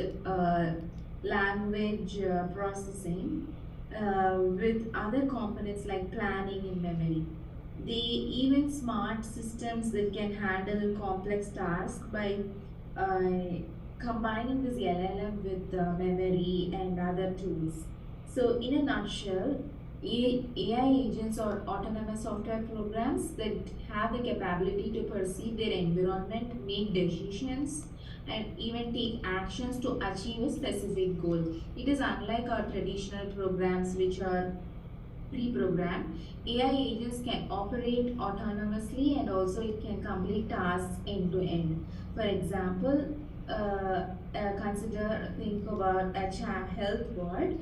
language processing with other components like planning and memory. They even smart systems that can handle complex tasks by combining this LLM with memory and other tools. So in a nutshell, AI agents are autonomous software programs that have the capability to perceive their environment, make decisions, and even take actions to achieve a specific goal. It is unlike our traditional programs which are pre-programmed. AI agents can operate autonomously and also it can complete tasks end to end. For example, think about a health board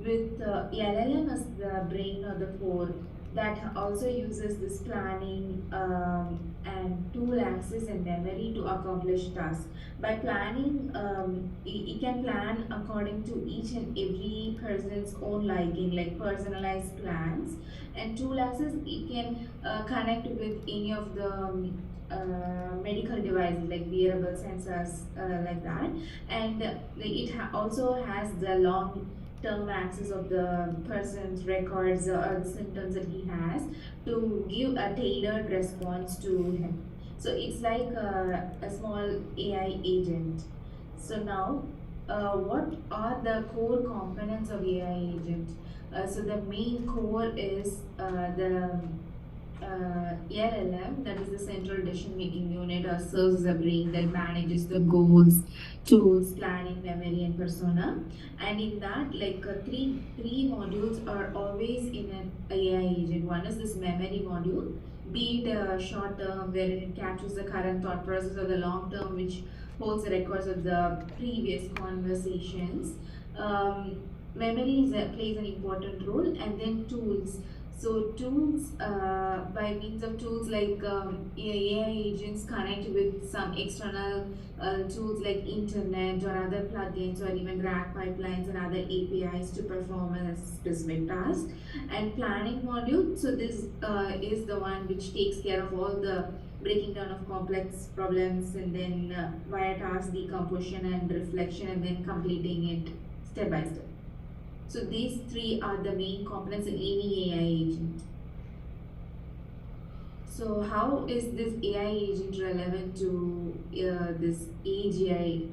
with LLM as the brain or the core that also uses this planning and tool access and memory to accomplish tasks. By planning, it can plan according to each and every person's own liking, like personalized plans. And tool access, it can connect with any of the medical devices like wearable sensors like that, and it also has the long-term access of the person's records or the symptoms that he has to give a tailored response to him. So it's like a small AI agent. So now, what are the core components of AI agent? So the main core is the LLM, that is the central decision making unit, or serves as a brain that manages the goals, tools, planning, memory, and persona. And in that, like three modules are always in an AI agent. One is this memory module, be it short term, wherein it captures the current thought process, or the long term, which holds the records of the previous conversations. Memory plays an important role, and then tools. So tools, by means of tools like AI agents connect with some external tools like internet or other plugins or even RAG pipelines and other APIs to perform a specific task. And planning module, so this is the one which takes care of all the breaking down of complex problems and then via task decomposition and reflection and then completing it step by step. So these three are the main components in any AI agent. So how is this AI agent relevant to this AGI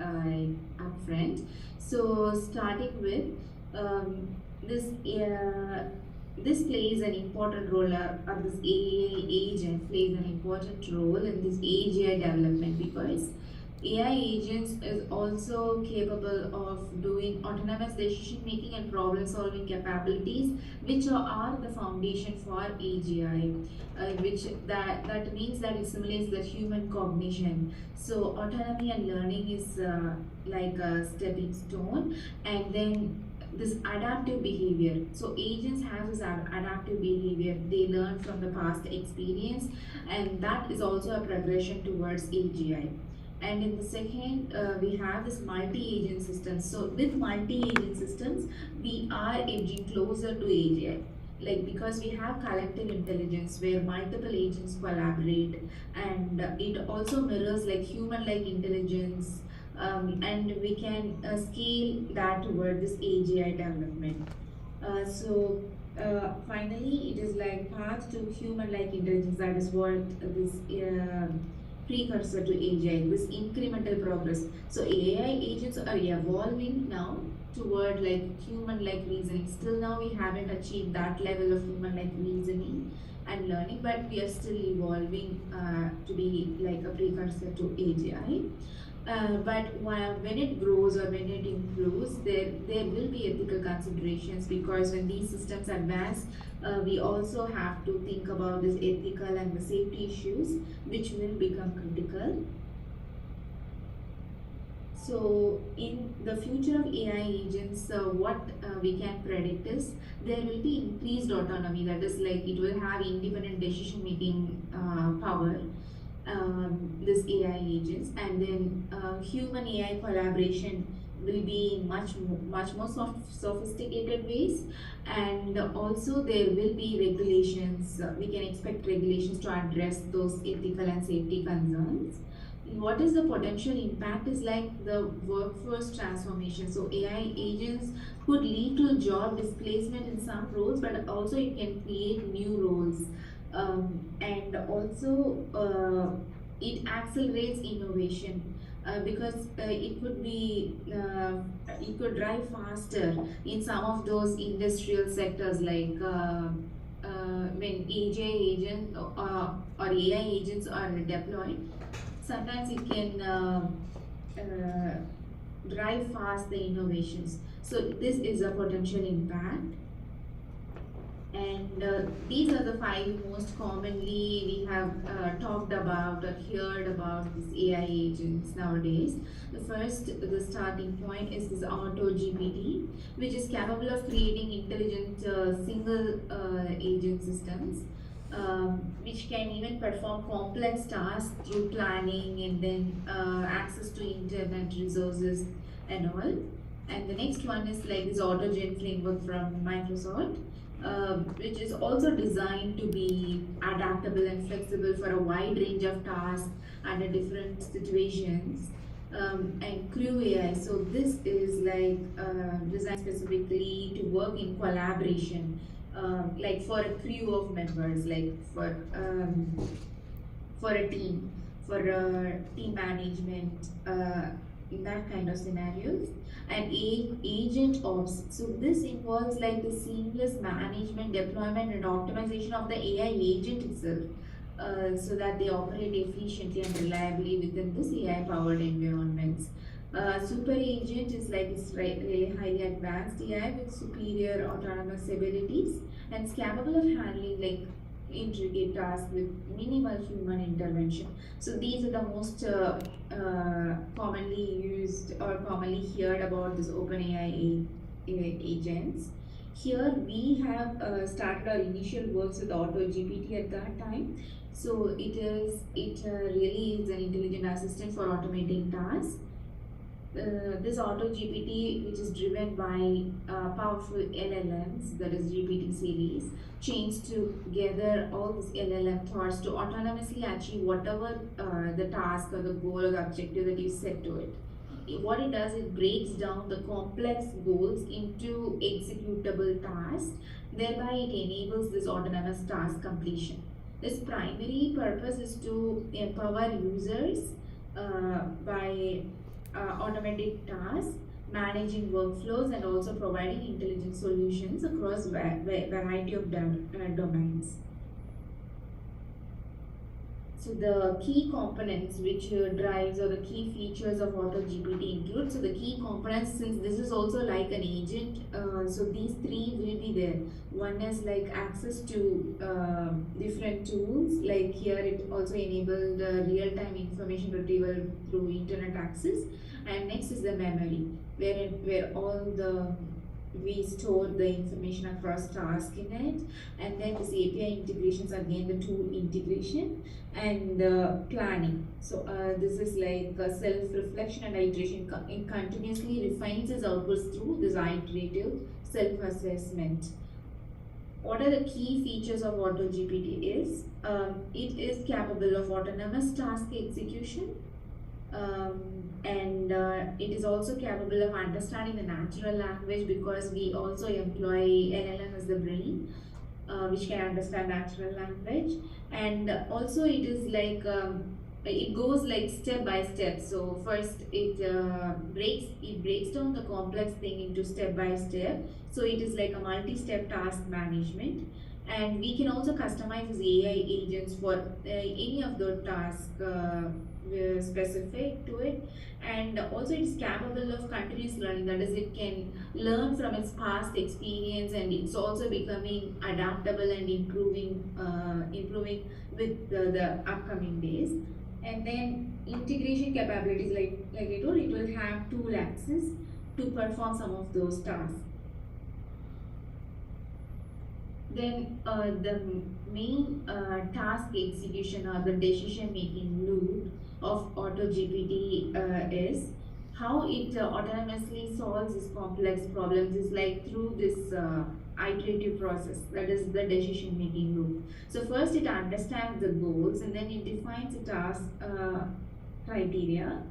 upfront? So starting with this plays an important role, or this AI agent plays an important role in this AGI development because AI agents is also capable of doing autonomous decision making and problem solving capabilities, which are the foundation for AGI, which that means that it simulates the human cognition. So autonomy and learning is like a stepping stone, and then this adaptive behavior. So agents have this adaptive behavior. They learn from the past experience, and that is also a progression towards AGI. And in the second, we have this multi-agent systems. So with multi-agent systems, we are edging closer to AGI. Like because we have collective intelligence where multiple agents collaborate, and it also mirrors like human-like intelligence, and we can scale that toward this AGI development. Finally, it is like path to human-like intelligence. That is what this precursor to AGI, this incremental progress. So AI agents are evolving now toward like human-like reasoning. Still now we haven't achieved that level of human-like reasoning and learning, but we are still evolving to be like a precursor to AGI. But when it grows or when it improves, there will be ethical considerations, because when these systems advance, we also have to think about this ethical and the safety issues, which will become critical. So in the future of AI agents, what we can predict is there will be increased autonomy. That is, like, it will have independent decision making power, this AI agents, and then human AI collaboration will be in much more sophisticated ways, and also there will be regulations. We can expect regulations to address those ethical and safety concerns. What is the potential impact is like the workforce transformation. So AI agents could lead to job displacement in some roles, but also it can create new roles, and also it accelerates innovation, because it could drive faster in some of those industrial sectors, like when AGI agent or AI agents are deployed. Sometimes it can drive fast the innovations. So this is a potential impact. And these are the 5 most commonly we have talked about or heard about these AI agents nowadays. The first, the starting point, is this Auto GPT, which is capable of creating intelligent single agent systems, which can even perform complex tasks through planning and then access to internet resources and all. And the next one is like this AutoGen framework from Microsoft, which is also designed to be adaptable and flexible for a wide range of tasks under different situations. And Crew AI, so this is like designed specifically to work in collaboration, like for a crew of members, like for a team, for team management, in that kind of scenarios. And agent ops, so this involves like the seamless management, deployment and optimization of the AI agent itself, so that they operate efficiently and reliably within this AI powered environments. Super agent is like this really highly advanced AI with superior autonomous abilities and is capable of handling like intricate tasks with minimal human intervention. So these are the most commonly used or commonly heard about this OpenAI agents. Here we have started our initial works with AutoGPT at that time. So it really is an intelligent assistant for automating tasks. This AutoGPT, which is driven by powerful LLMs, that is GPT series, chains together all these LLM thoughts to autonomously achieve whatever the task or the goal or the objective that you set to it. What it does, it breaks down the complex goals into executable tasks, thereby it enables this autonomous task completion. Its primary purpose is to empower users by automatic tasks, managing workflows, and also providing intelligent solutions across variety of domains. So the key components which drives or the key features of AutoGPT include, so the key components, since this is also like an agent, so these 3 will be there. One is like access to different tools, like here it also enabled real-time information retrieval through internet access, and next is the memory, where all we store the information across tasks in it, and then this API integrations, again the tool integration, and planning. So this is like self-reflection and iteration. It continuously refines its outputs through this iterative self-assessment. What are the key features of AutoGPT is, it is capable of autonomous task execution, and it is also capable of understanding the natural language, because we also employ LLM as the brain, which can understand natural language. And also it is like it goes like step by step. So first it breaks down the complex thing into step by step. So it is like a multi-step task management, and we can also customize these AI agents for any of the tasks specific to it. And also it's capable of continuous learning, that is it can learn from its past experience, and it's also becoming adaptable and improving with the upcoming days. And then integration capabilities, like I told, it will have tool access to perform some of those tasks. Then the main task execution or the decision making loop of AutoGPT is how it autonomously solves these complex problems is like through this iterative process, that is the decision making loop. So first it understands the goals, and then it defines the task criteria.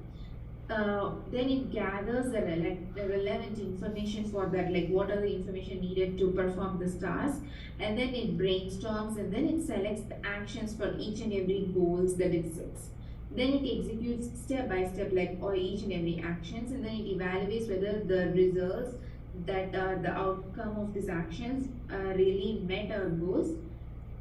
Then it gathers the relevant information for that, like what are the information needed to perform this task, and then it brainstorms, and then it selects the actions for each and every goals that it sets. Then it executes step by step, like or each and every actions, and then it evaluates whether the results that are the outcome of these actions really met our goals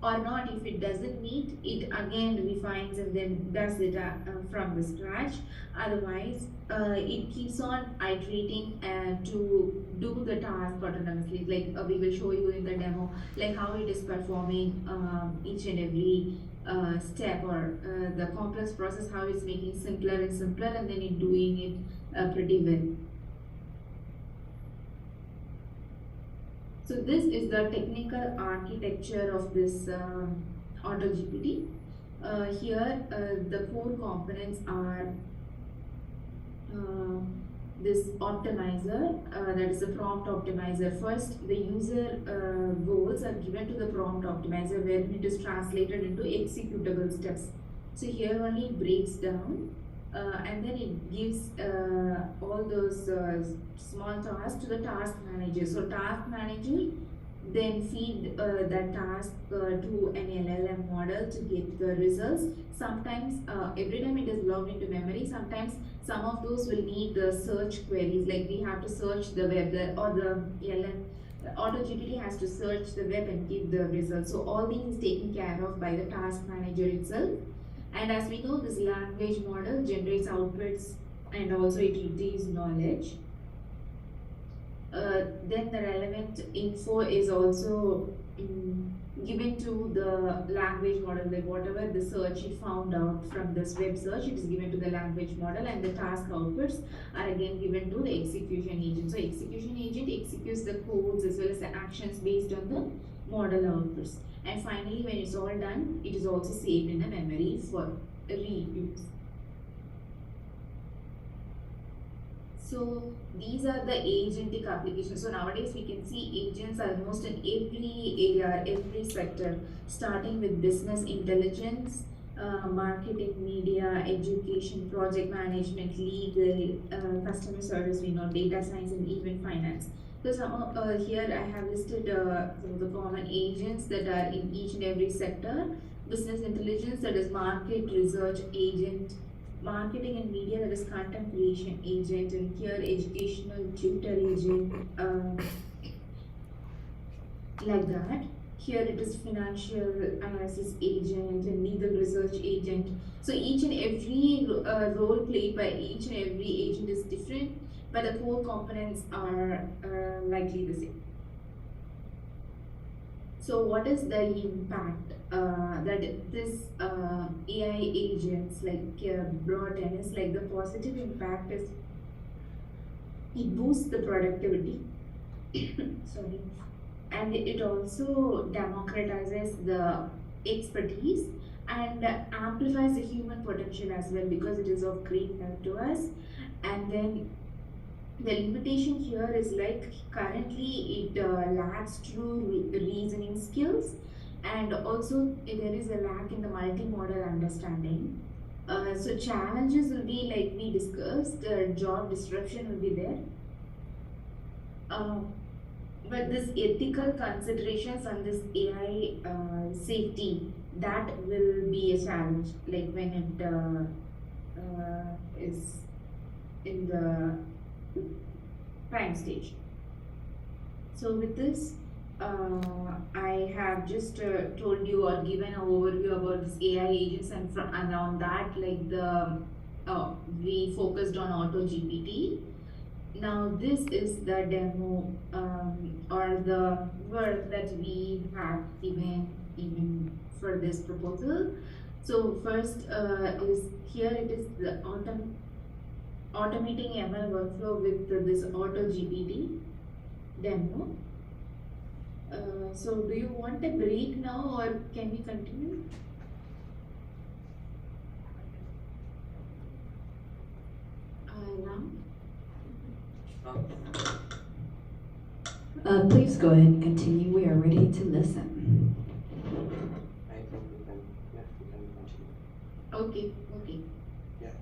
or not. If it doesn't meet, it again refines and then does it from the scratch. Otherwise, it keeps on iterating to do the task autonomously. Like we will show you in the demo, like how it is performing each and every step, or the complex process, how it's making simpler and simpler, and then it doing it pretty well. So this is the technical architecture of this AutoGPT. Here the core components are this optimizer, that is a prompt optimizer. First, the user goals are given to the prompt optimizer, where it is translated into executable steps. So here only it breaks down, and then it gives all those small tasks to the task manager. So task manager then feed that task to an LLM model to get the results. Sometimes every time it is logged into memory, sometimes some of those will need the search queries, like we have to search the web, or the LLM AutoGPT has to search the web and give the results. So all these is taken care of by the task manager itself. And as we know, this language model generates outputs and also it retrieves knowledge. Then the relevant info is also given to the language model, like whatever the search it found out from this web search, it is given to the language model, and the task outputs are again given to the execution agent. So execution agent executes the codes as well as the actions based on the model outputs. And finally, when it's all done, it is also saved in the memory for reuse. So these are the agentic applications. So nowadays we can see agents almost in every area, every sector, starting with business intelligence, marketing, media, education, project management, legal, customer service, we know, data science, and even finance. So here I have listed some of the common agents that are in each and every sector. Business intelligence, that is market research agent. Marketing and media, that is content creation agent. And here educational tutor agent, like that. Here it is financial analysis agent and legal research agent. So each and every role played by each and every agent is different, but the core components are likely the same. So what is the impact that this AI agents brought in is like the positive impact is it boosts the productivity. Sorry. And it also democratizes the expertise and amplifies the human potential as well, because it is of great help to us. And then the limitation here is like currently it lacks true reasoning skills, and also there is a lack in the multimodal understanding. So challenges will be like we discussed, job disruption will be there. but this ethical considerations on this AI safety, that will be a challenge, like when it is in the prime stage. So with this, I have just told you or given an overview about this AI agents, and on that, like we focused on Auto GPT. Now this is the demo or the work that we have even for this proposal. So first is here it is the automating ML workflow with this Auto GPT demo. So do you want a break now or can we continue? Ram? Please go ahead and continue. We are ready to listen. I think we can continue. Okay. Yeah.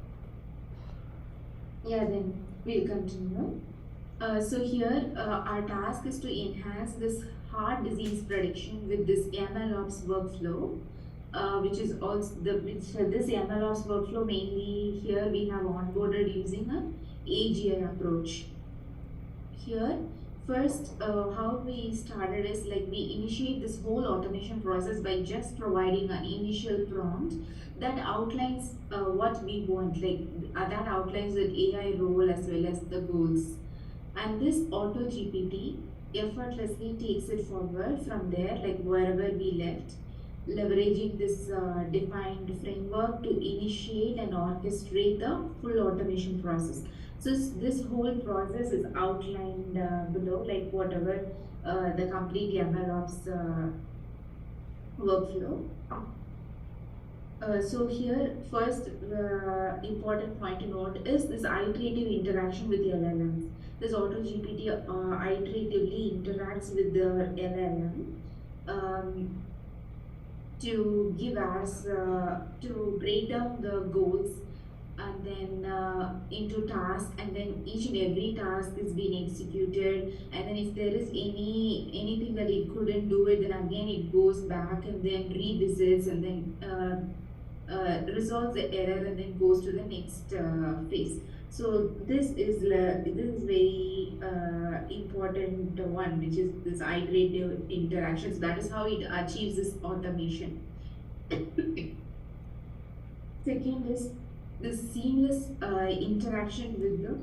Yeah, then we'll continue. So here our task is to enhance this heart disease prediction with this MLOps workflow, which is also this MLOps workflow mainly here we have onboarded using a AGI approach. Here first how we started is like we initiate this whole automation process by just providing an initial prompt that outlines what we want, like that outlines the AI role as well as the goals. And this Auto GPT effortlessly takes it forward from there, like wherever we left, leveraging this defined framework to initiate and orchestrate the full automation process. So this whole process is outlined below, like whatever the complete MLOps workflow. So here first important point to note is this iterative interaction with the LLMs. This Auto GPT iteratively interacts with the LLM to give us to break down the goals and then into tasks, and then each and every task is being executed, and then if there is anything that it couldn't do it, then again it goes back and then revisits and then resolves the error and then goes to the next phase. So this is very important one, which is this iterative interactions. That is how it achieves this automation. Second is the seamless interaction with the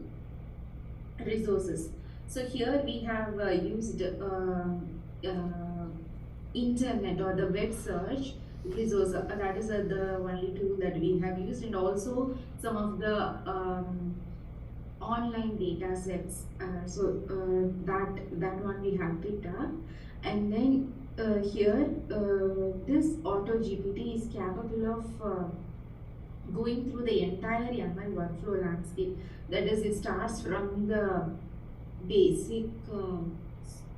resources. So here we have used internet or the web search resource. That is the only tool that we have used, and also some of the online data sets. So that one we have picked up, and then here this Auto GPT is capable of going through the entire ML workflow landscape. That is, it starts from the basic.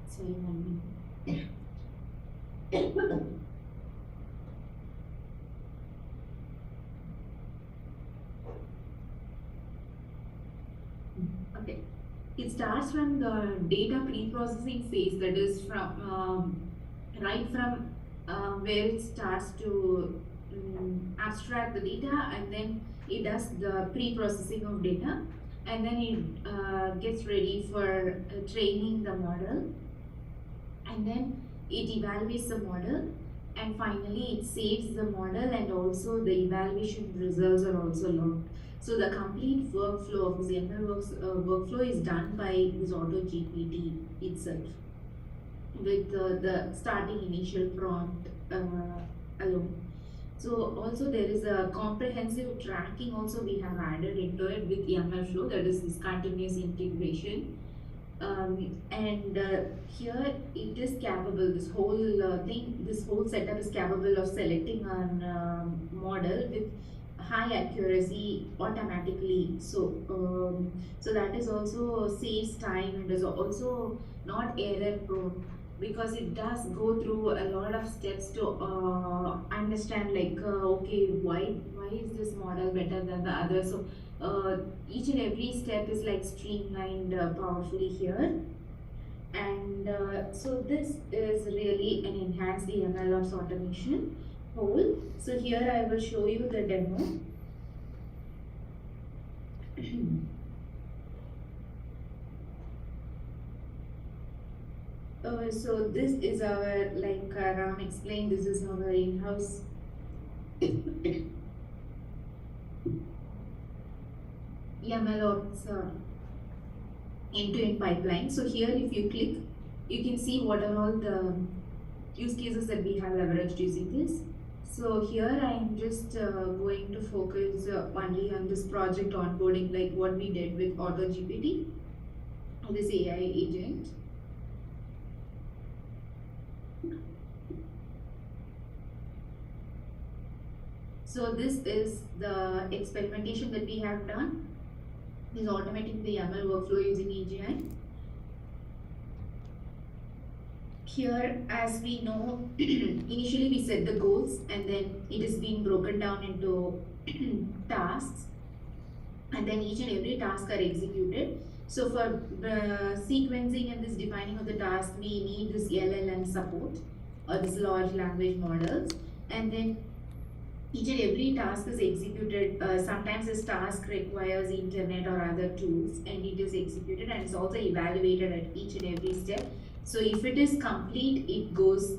Sorry, 1 minute. Okay, it starts from the data pre-processing phase. That is from right from where it starts to abstract the data, and then it does the pre-processing of data, and then it gets ready for training the model, and then it evaluates the model, and finally it saves the model, and also the evaluation results are also logged. So the complete workflow of this ML workflow is done by this Auto GPT itself with the starting initial prompt alone. So also there is a comprehensive tracking also we have added into it with ML flow, that is this continuous integration. And here it is capable, this whole this whole setup is capable of selecting a model with high accuracy automatically. So so that is also saves time and is also not error prone, because it does go through a lot of steps to understand, like okay, why is this model better than the other. So each and every step is like streamlined powerfully here. And so this is really an enhanced MLOps automation whole. So here I will show you the demo. So this is our, like Ram explained, this is our in-house MLOps end-to-end pipeline. So here if you click, you can see what are all the use cases that we have leveraged using this. So here I am just going to focus only on this project onboarding, like what we did with AutoGPT, this AI agent. So this is the experimentation that we have done, is automating the ML workflow using AGI. Here, as we know, initially we set the goals and then it is being broken down into tasks, and then each and every task are executed. So for sequencing and this defining of the task, we need this LLM support or this large language models, and then each and every task is executed. Sometimes this task requires internet or other tools, and it is executed and it's also evaluated at each and every step. So if it is complete, it goes,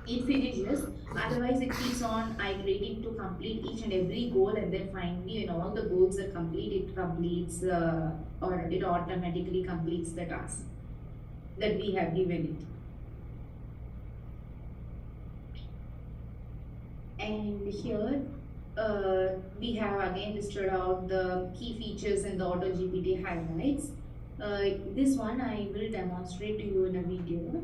it finishes. Otherwise, it keeps on iterating to complete each and every goal, and then finally, when all the goals are complete, it completes or it automatically completes the task that we have given it. And here we have again listed out the key features and the AutoGPT highlights. This one I will demonstrate to you in a video.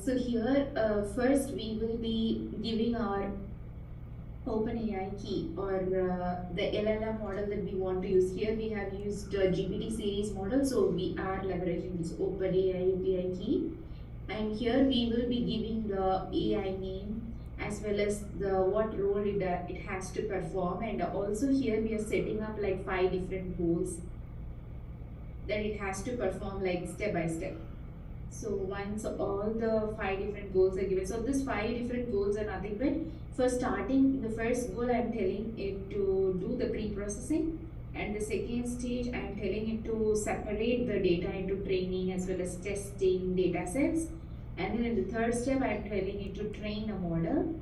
So here first we will be giving our OpenAI key or the LLM model that we want to use. Here we have used GPT series model, so we are leveraging this OpenAI API key. And here we will be giving the AI name as well as the what role it has to perform, and also here we are setting up like 5 different goals that it has to perform like step by step. So once all the 5 different goals are given, so these 5 different goals are nothing but, for starting the first goal I am telling it to do the pre-processing, and the second stage I am telling it to separate the data into training as well as testing data sets, and then in the third step I am telling it to train a model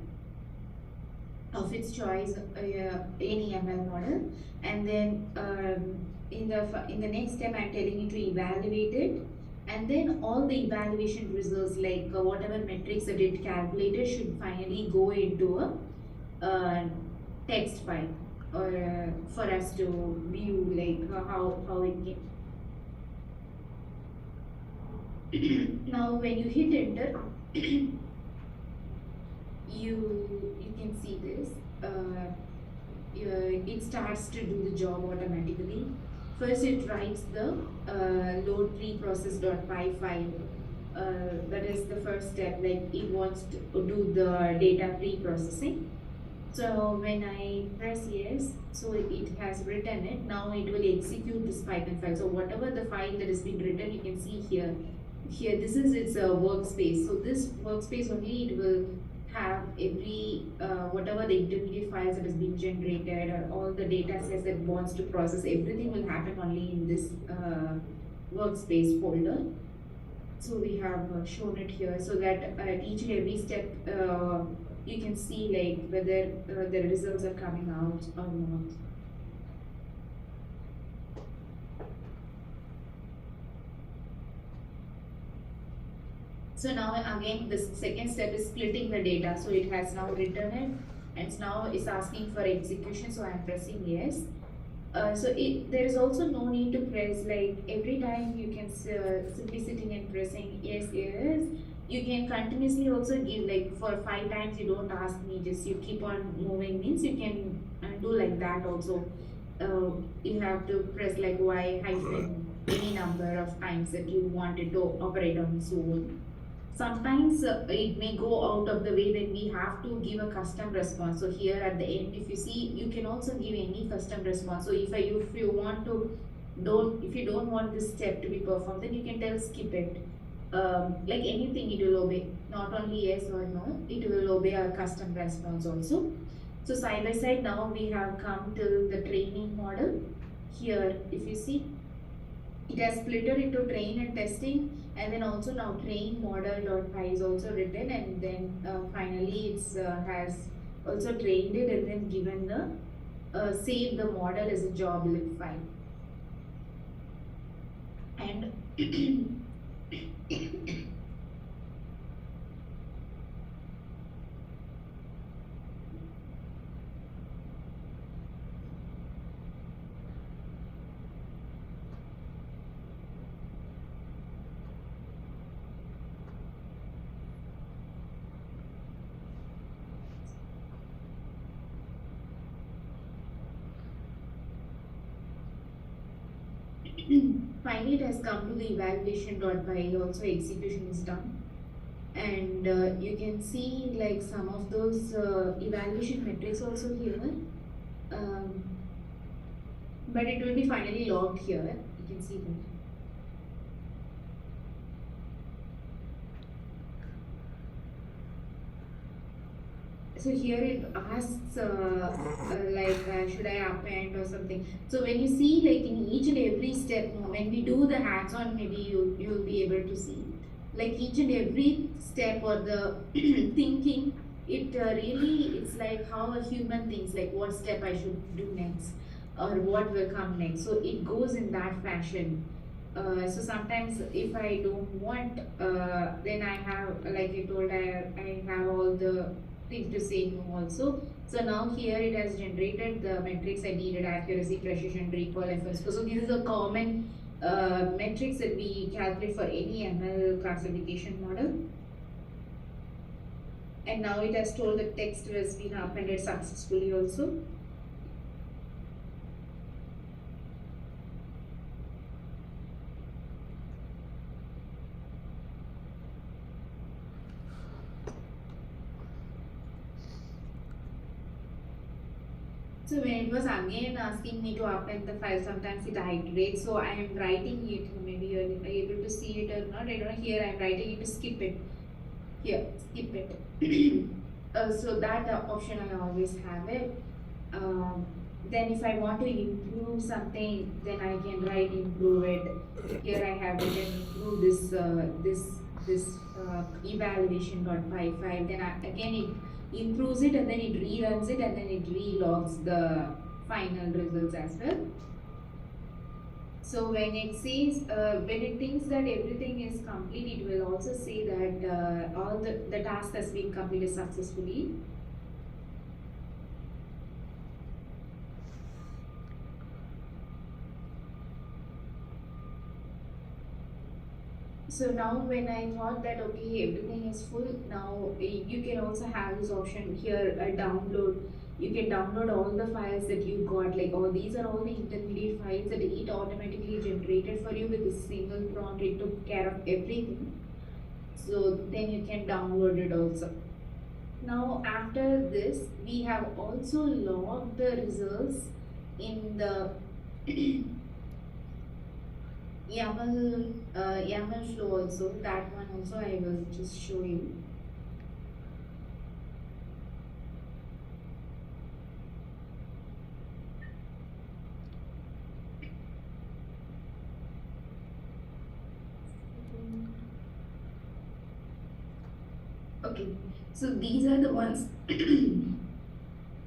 of its choice, any ML model, and then in the next step I am telling it to evaluate it. And then all the evaluation results, like whatever metrics that it calculated, should finally go into a text file, or for us to view like how it came. Now when you hit enter, you can see this. It starts to do the job automatically. First, it writes the load preprocess.py file. That is the first step, like it wants to do the data pre-processing. So when I press yes, so it has written it. Now it will execute this Python file. So whatever the file that has been written, you can see here. Here, this is its workspace. So this workspace only, it will have every whatever the intermediate files that has been generated, or all the data sets that wants to process, everything will happen only in this workspace folder. So we have shown it here, so that at each and every step you can see like whether the results are coming out or not. So now again, the second step is splitting the data. So it has now written it, and now it's asking for execution. So I'm pressing yes. So there is also no need to press, like every time you can simply sitting and pressing yes, yes. You can continuously also give, like for 5 times you don't ask me, just you keep on moving, means you can do like that also. You have to press like Y hyphen any number of times that you want it to operate on its own. Sometimes it may go out of the way, then we have to give a custom response. So here at the end, if you see, you can also give any custom response. So if you want to if you don't want this step to be performed, then you can tell skip it. Like anything, it will obey. Not only yes or no, it will obey our custom response also. So side by side, now we have come to the training model. Here, if you see, it has split it into train and testing, and then also now train model.py is also written, and then finally it's has also trained it and then given the save the model as a job lib file. And finally it has come to the evaluation.py, also execution is done, and you can see like some of those evaluation metrics also here, but it will be finally logged here, you can see that. So here it asks should I append or something. So when you see like in each and every step, when we do the hands-on, maybe you'll be able to see like each and every step or the thinking, it really, it's like how a human thinks, like what step I should do next or what will come next. So it goes in that fashion. So sometimes if I don't want, then I have, like I told, I have all the things to say no also. So now here it has generated the metrics I needed: accuracy, precision, recall, efforts. So these are the common metrics that we calculate for any ML classification model. And now it has told the text has been appended successfully also. So when it was again asking me to append the file, sometimes it iterates. So I am writing it, maybe you are able to see it or not, I don't know. Here I am writing it to skip it. Here, skip it. So that option I always have it. Then if I want to improve something, then I can write improve it. Here I have written improve this evaluation.py file. Then again it improves it, and then it reruns it, and then it relogs the final results as well. So when it says, when it thinks that everything is complete, it will also say that all the task has been completed successfully. So now when I thought that okay, everything is full, now you can also have this option here, download. You can download all the files that you got, like all these are all the intermediate files that it automatically generated for you with a single prompt. It took care of everything. So then you can download it also. Now after this, we have also logged the results in the YAML flow also. That one also I will just show you. Okay, so these are the ones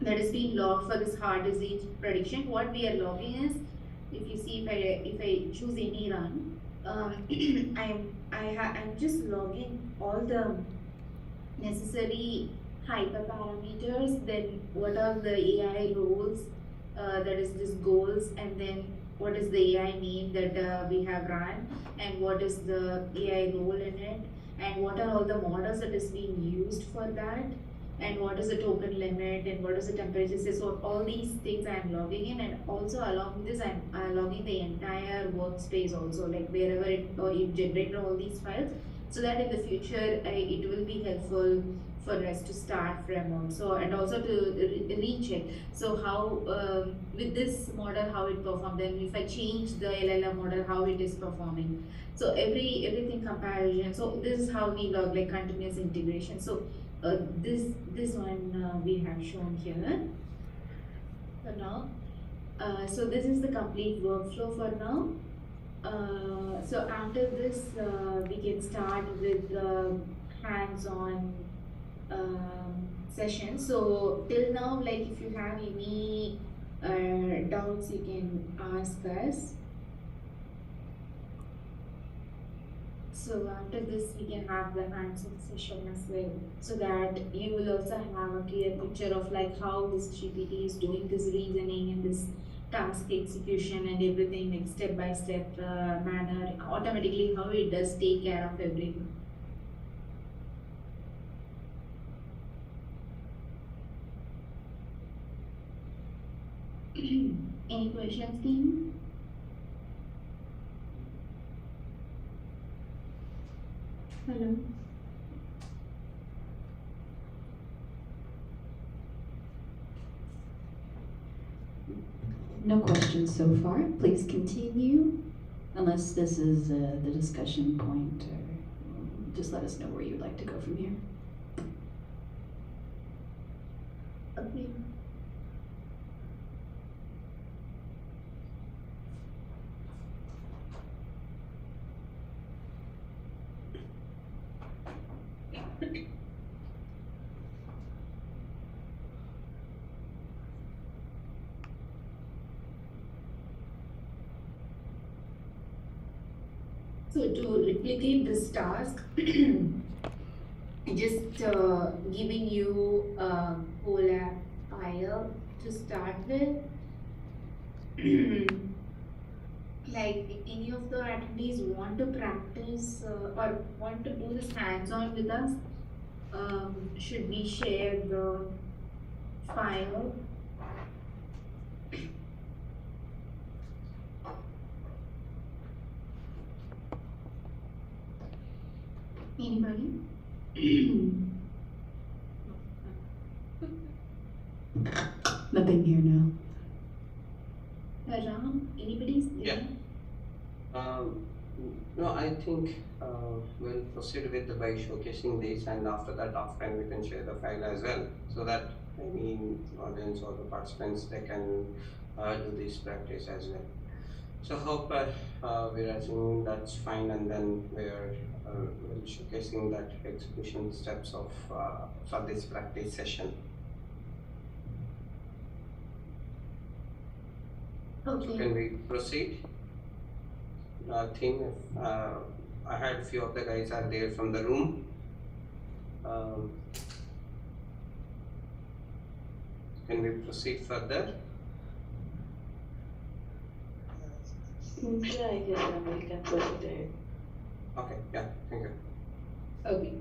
that is being logged for this heart disease prediction. What we are logging is, if you see, if I choose any run, I'm just logging all the necessary hyperparameters. Then what are the AI roles, that is this goals, and then what is the AI name that we have run, and what is the AI role in it, and what are all the models that is being used for that, and what is the token limit, and what is the temperature say. So all these things I am logging in, and also along with this I'm logging the entire workspace also, like wherever it generated all these files, so that in the future it will be helpful for us to start from also, and also to recheck. So how with this model how it performed, then if I change the LLM model how it is performing. So everything comparison. So this is how we log, like continuous integration. So this one we have shown here for now. So this is the complete workflow for now. So after this, we can start with the hands-on session. So till now, like if you have any doubts, you can ask us. So after this, we can have the hands-on session as well, so that you will also have a clear picture of like how this GPT is doing this reasoning and this task execution and everything, like step-by-step manner, automatically how it does take care of everything. Any questions, team? Hello. No questions so far. Please continue, unless this is the discussion point, or just let us know where you'd like to go from here. Okay. So to replicate this task, just giving you a whole app file to start with. Like any of the attendees want to practice or want to do this hands-on with us, should we share the file? Anybody? Nothing here now. Ram, anybody's there? Yeah. No, I think we'll proceed with by showcasing this, and after that, offline we can share the file as well, so that any audience or the participants, they can do this practice as well. So hope we're assuming that's fine, and then we're showcasing that execution steps of for this practice session. Okay. So can we proceed? Team, I had a few of the guys are there from the room. Can we proceed further? Yeah, I guess we can proceed ahead. Okay, yeah, thank you. Okay.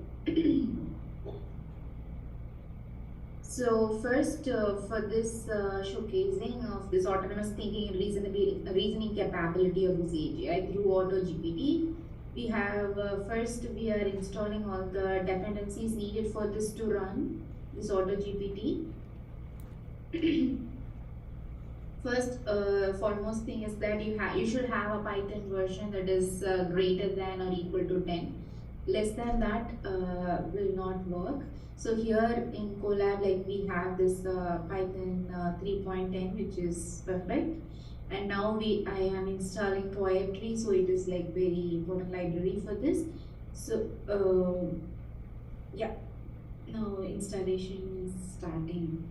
So first, for this showcasing of this autonomous thinking and reasoning capability of this AGI through AutoGPT, we have first we are installing all the dependencies needed for this to run this AutoGPT. First, foremost thing is that you should have a Python version that is greater than or equal to 10. Less than that will not work. So here in Colab, like we have this Python 3.10, which is perfect. And now I am installing Poetry, so it is like very important library for this. So yeah, now installation is starting.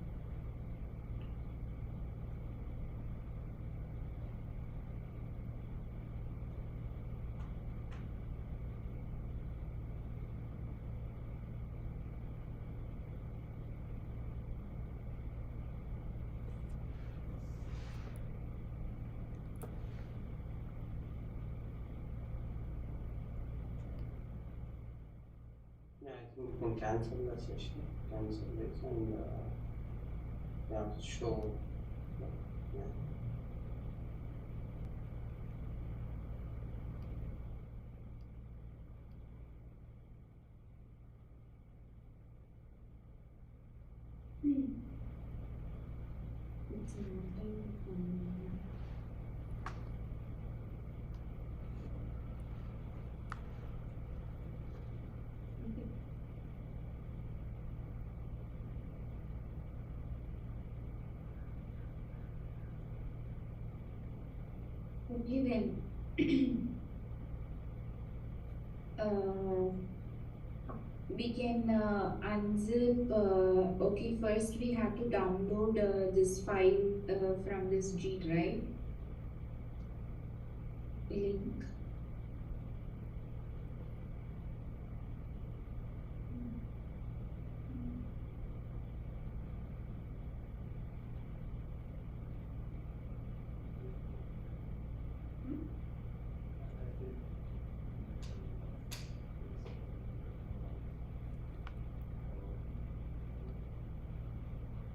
Yeah, I think we can cancel the session, cancel this, and yeah, show. Yeah. It's nothing. Okay then. We can unzip. Okay, first we have to download this file from this G drive link.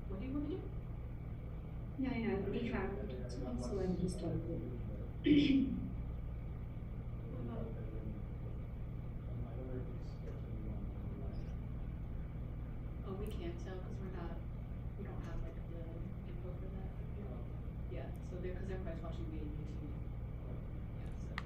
What do you want to do? Yeah, I already have it, so I'm just open. Oh, we can't tell because we don't have like the info for that. Yeah, so because everybody's watching via YouTube. Yeah, so.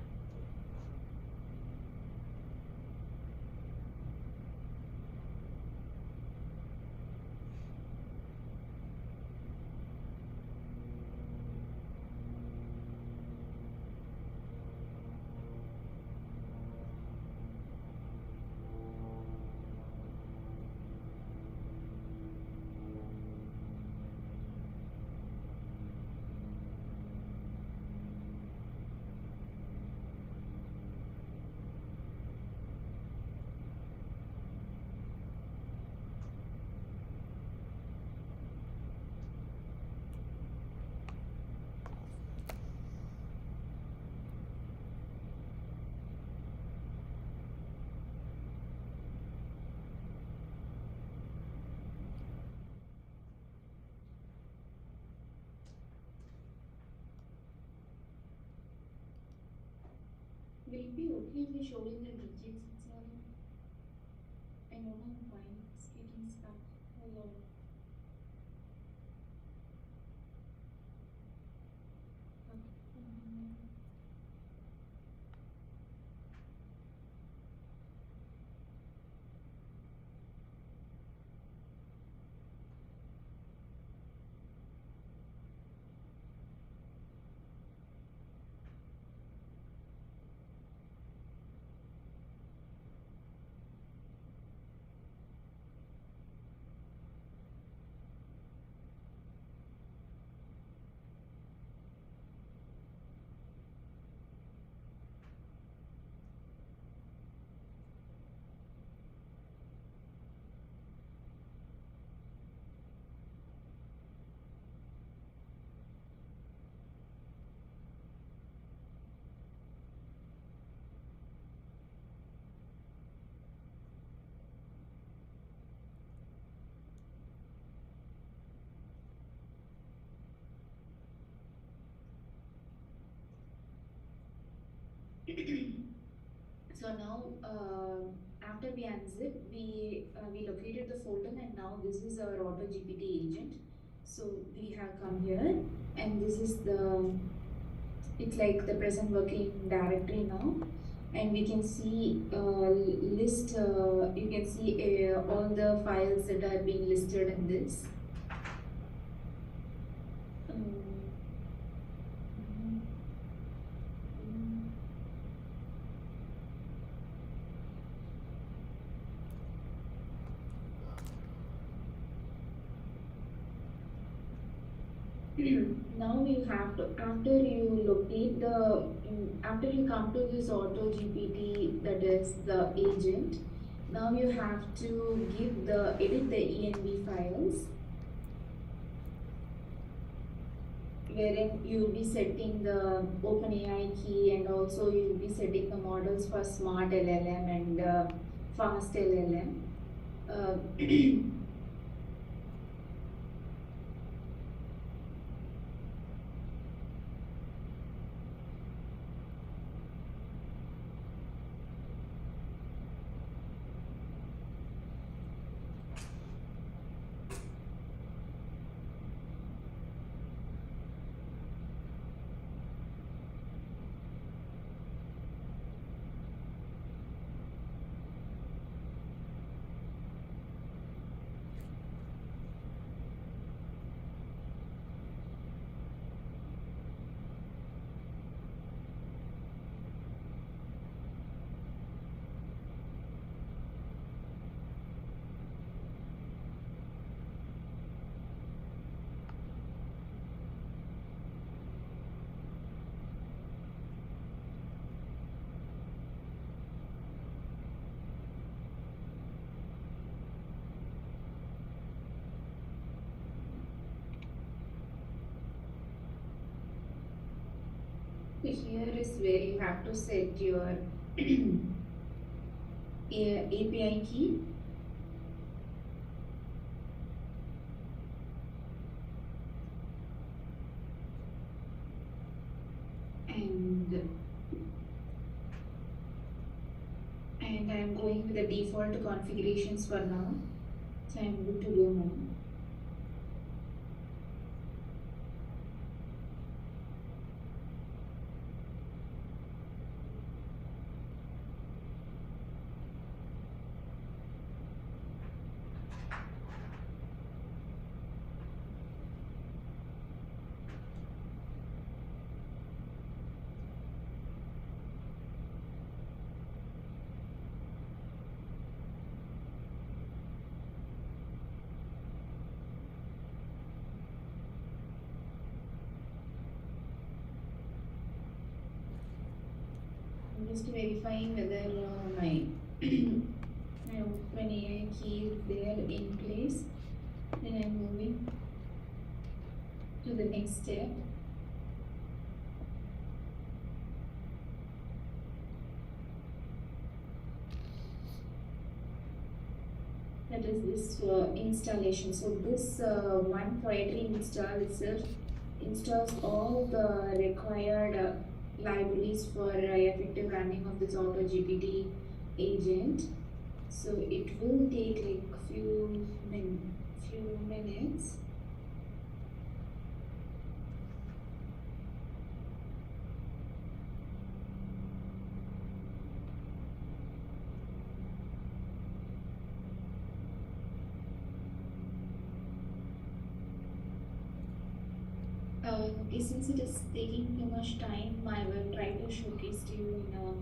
Will it be okay if we show in the digits itself? I don't know why it's getting stuck. Hello. So now, after we unzip, we located the folder, and now this is our auto GPT agent. So we have come here, and this is it's like the present working directory now, and we can see list. You can see all the files that are being listed in this. Now you have to, after you come to this auto GPT, that is the agent, now you have to edit the env files, wherein you will be setting the OpenAI key, and also you will be setting the models for smart LLM and fast LLM. Uh, Here is where you have to set your API key. And I'm going with the default configurations for now. So I'm good to go now. Just verifying whether my OpenAI key is there in place. Then I'm moving to the next step. That is this installation. So this one poetry install itself installs all the required libraries for effective running of this auto GPT agent. So it will take like few minutes. Since it is taking too much time, I will try to showcase to you in a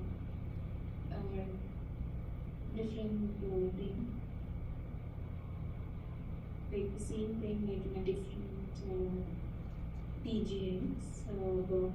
different thing. Like the same thing, like in a different TGX box.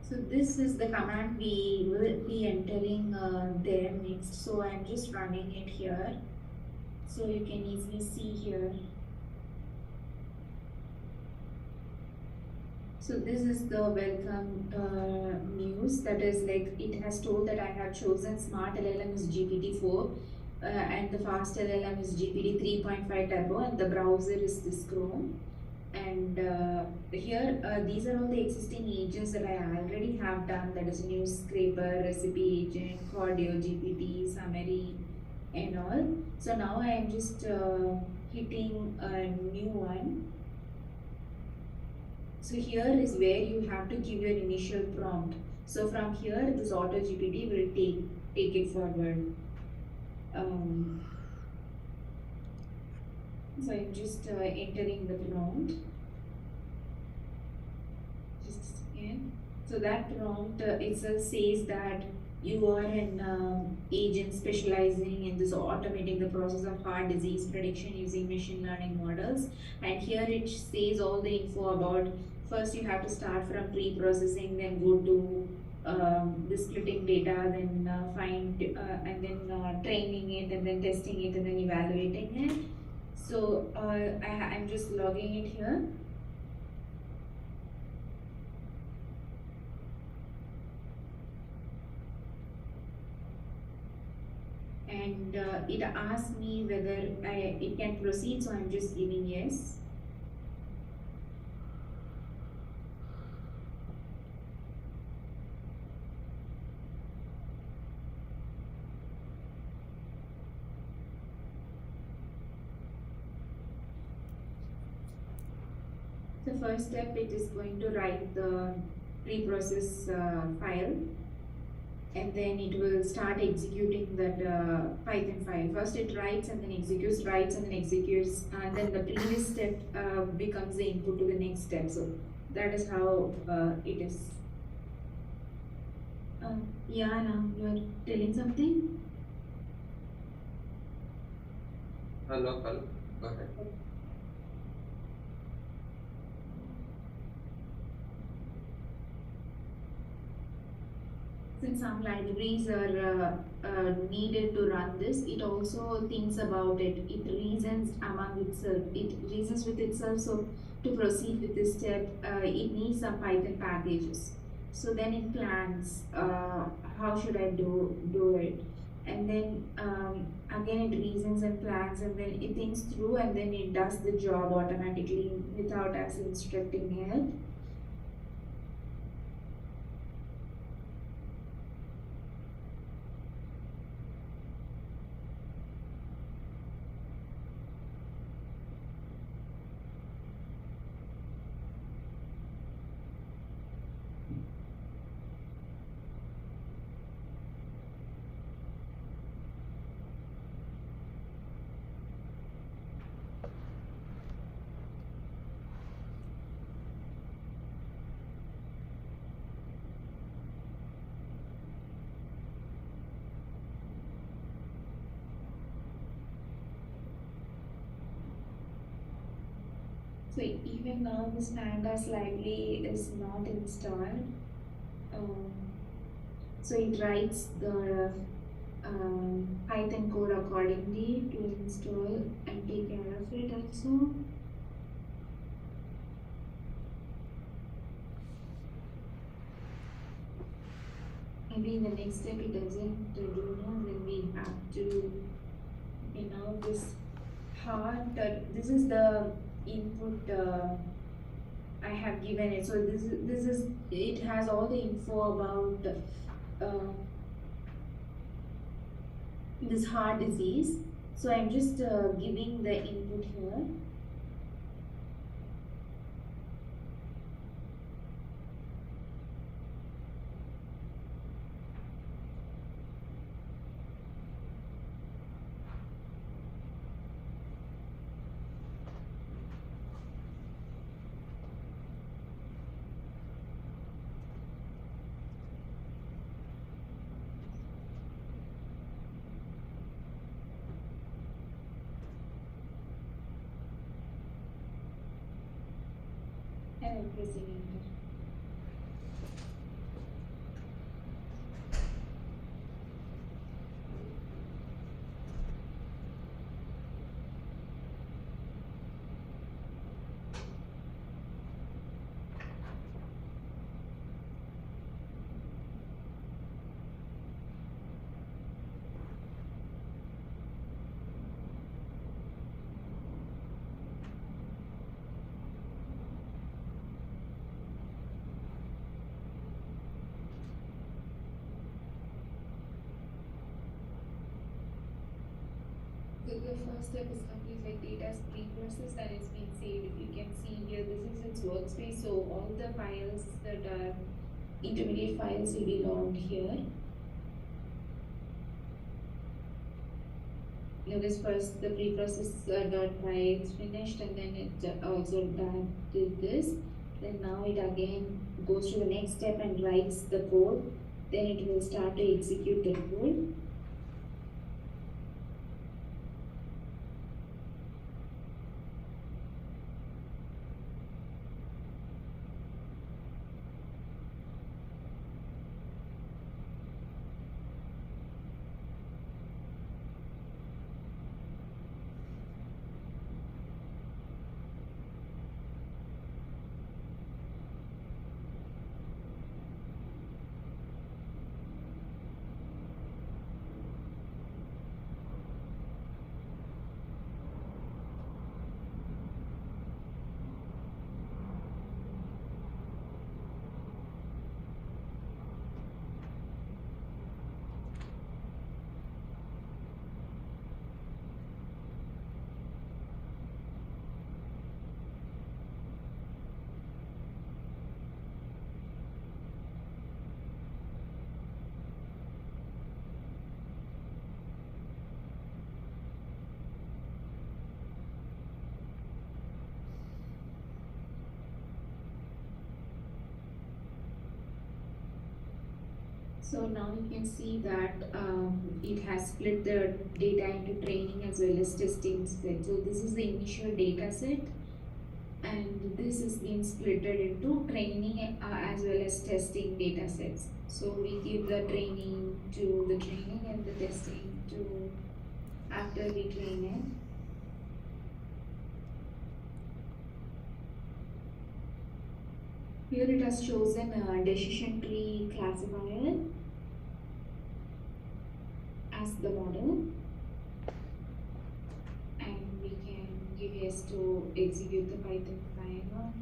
So this is the command we will be entering there next. So I'm just running it here. So you can easily see here. So this is the welcome news, that is like it has told that I have chosen Smart LLM is GPT-4 and the Fast LLM is GPT 3.5 Turbo and the browser is this Chrome. And here these are all the existing agents that I already have done, that is News Scraper, Recipe Agent, Audio GPT, Summary and all. So now I am just hitting a new one. So here is where you have to give your initial prompt. So from here, this auto GPT will take it forward. So I'm just entering the prompt. Just a second. So that prompt itself says that you are an agent specializing in this automating the process of heart disease prediction using machine learning models. And here it says all the info about, first you have to start from pre-processing, then go to the splitting data, then find and then training it, and then testing it, and then evaluating it. So I'm just logging it here. And it asks me whether it can proceed, so I'm just giving yes. The first step, it is going to write the pre-process file, and then it will start executing that Python file. First it writes and then executes, writes and then executes, and then the previous step becomes the input to the next step. So that is how it is. Yeah, now you are telling something? No, Kal, go ahead. Since some libraries are needed to run this, it also thinks about it. It reasons among itself. It reasons with itself. So to proceed with this step, it needs some Python packages. So then it plans how should I do it, and then again it reasons and plans, and then it thinks through, and then it does the job automatically without us instructing it. So even now this pandas library is not installed. So it writes the Python code accordingly to install and take care of it also. Maybe in the next step it doesn't do now, then we have to, this hard, this is the input I have given it. So this is it has all the info about this heart disease. So I'm just giving the input here. And I'm pressing enter. So the first step is complete, like data is pre-processed and it's been saved. If you can see here, this is its workspace. So all the files that are intermediate files will be logged here. Notice first the preprocess .py is finished, and then it also did this. Then now it again goes to the next step and writes the code. Then it will start to execute the code. So now you can see that it has split the data into training as well as testing set. So this is the initial data set, and this is being splitted into training as well as testing data sets. So we give the training to the training and the testing to after we train it. Here it has chosen a decision tree classifier as the model, and we can give yes to execute the Python file.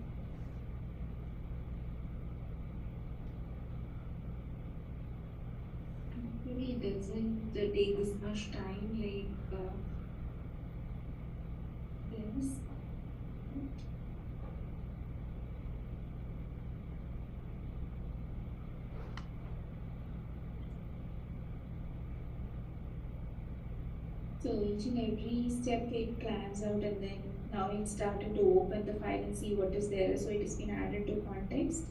Maybe it doesn't take this much time like this. So each and every step it plans out, and then now it started to open the file and see what is there. So it has been added to context.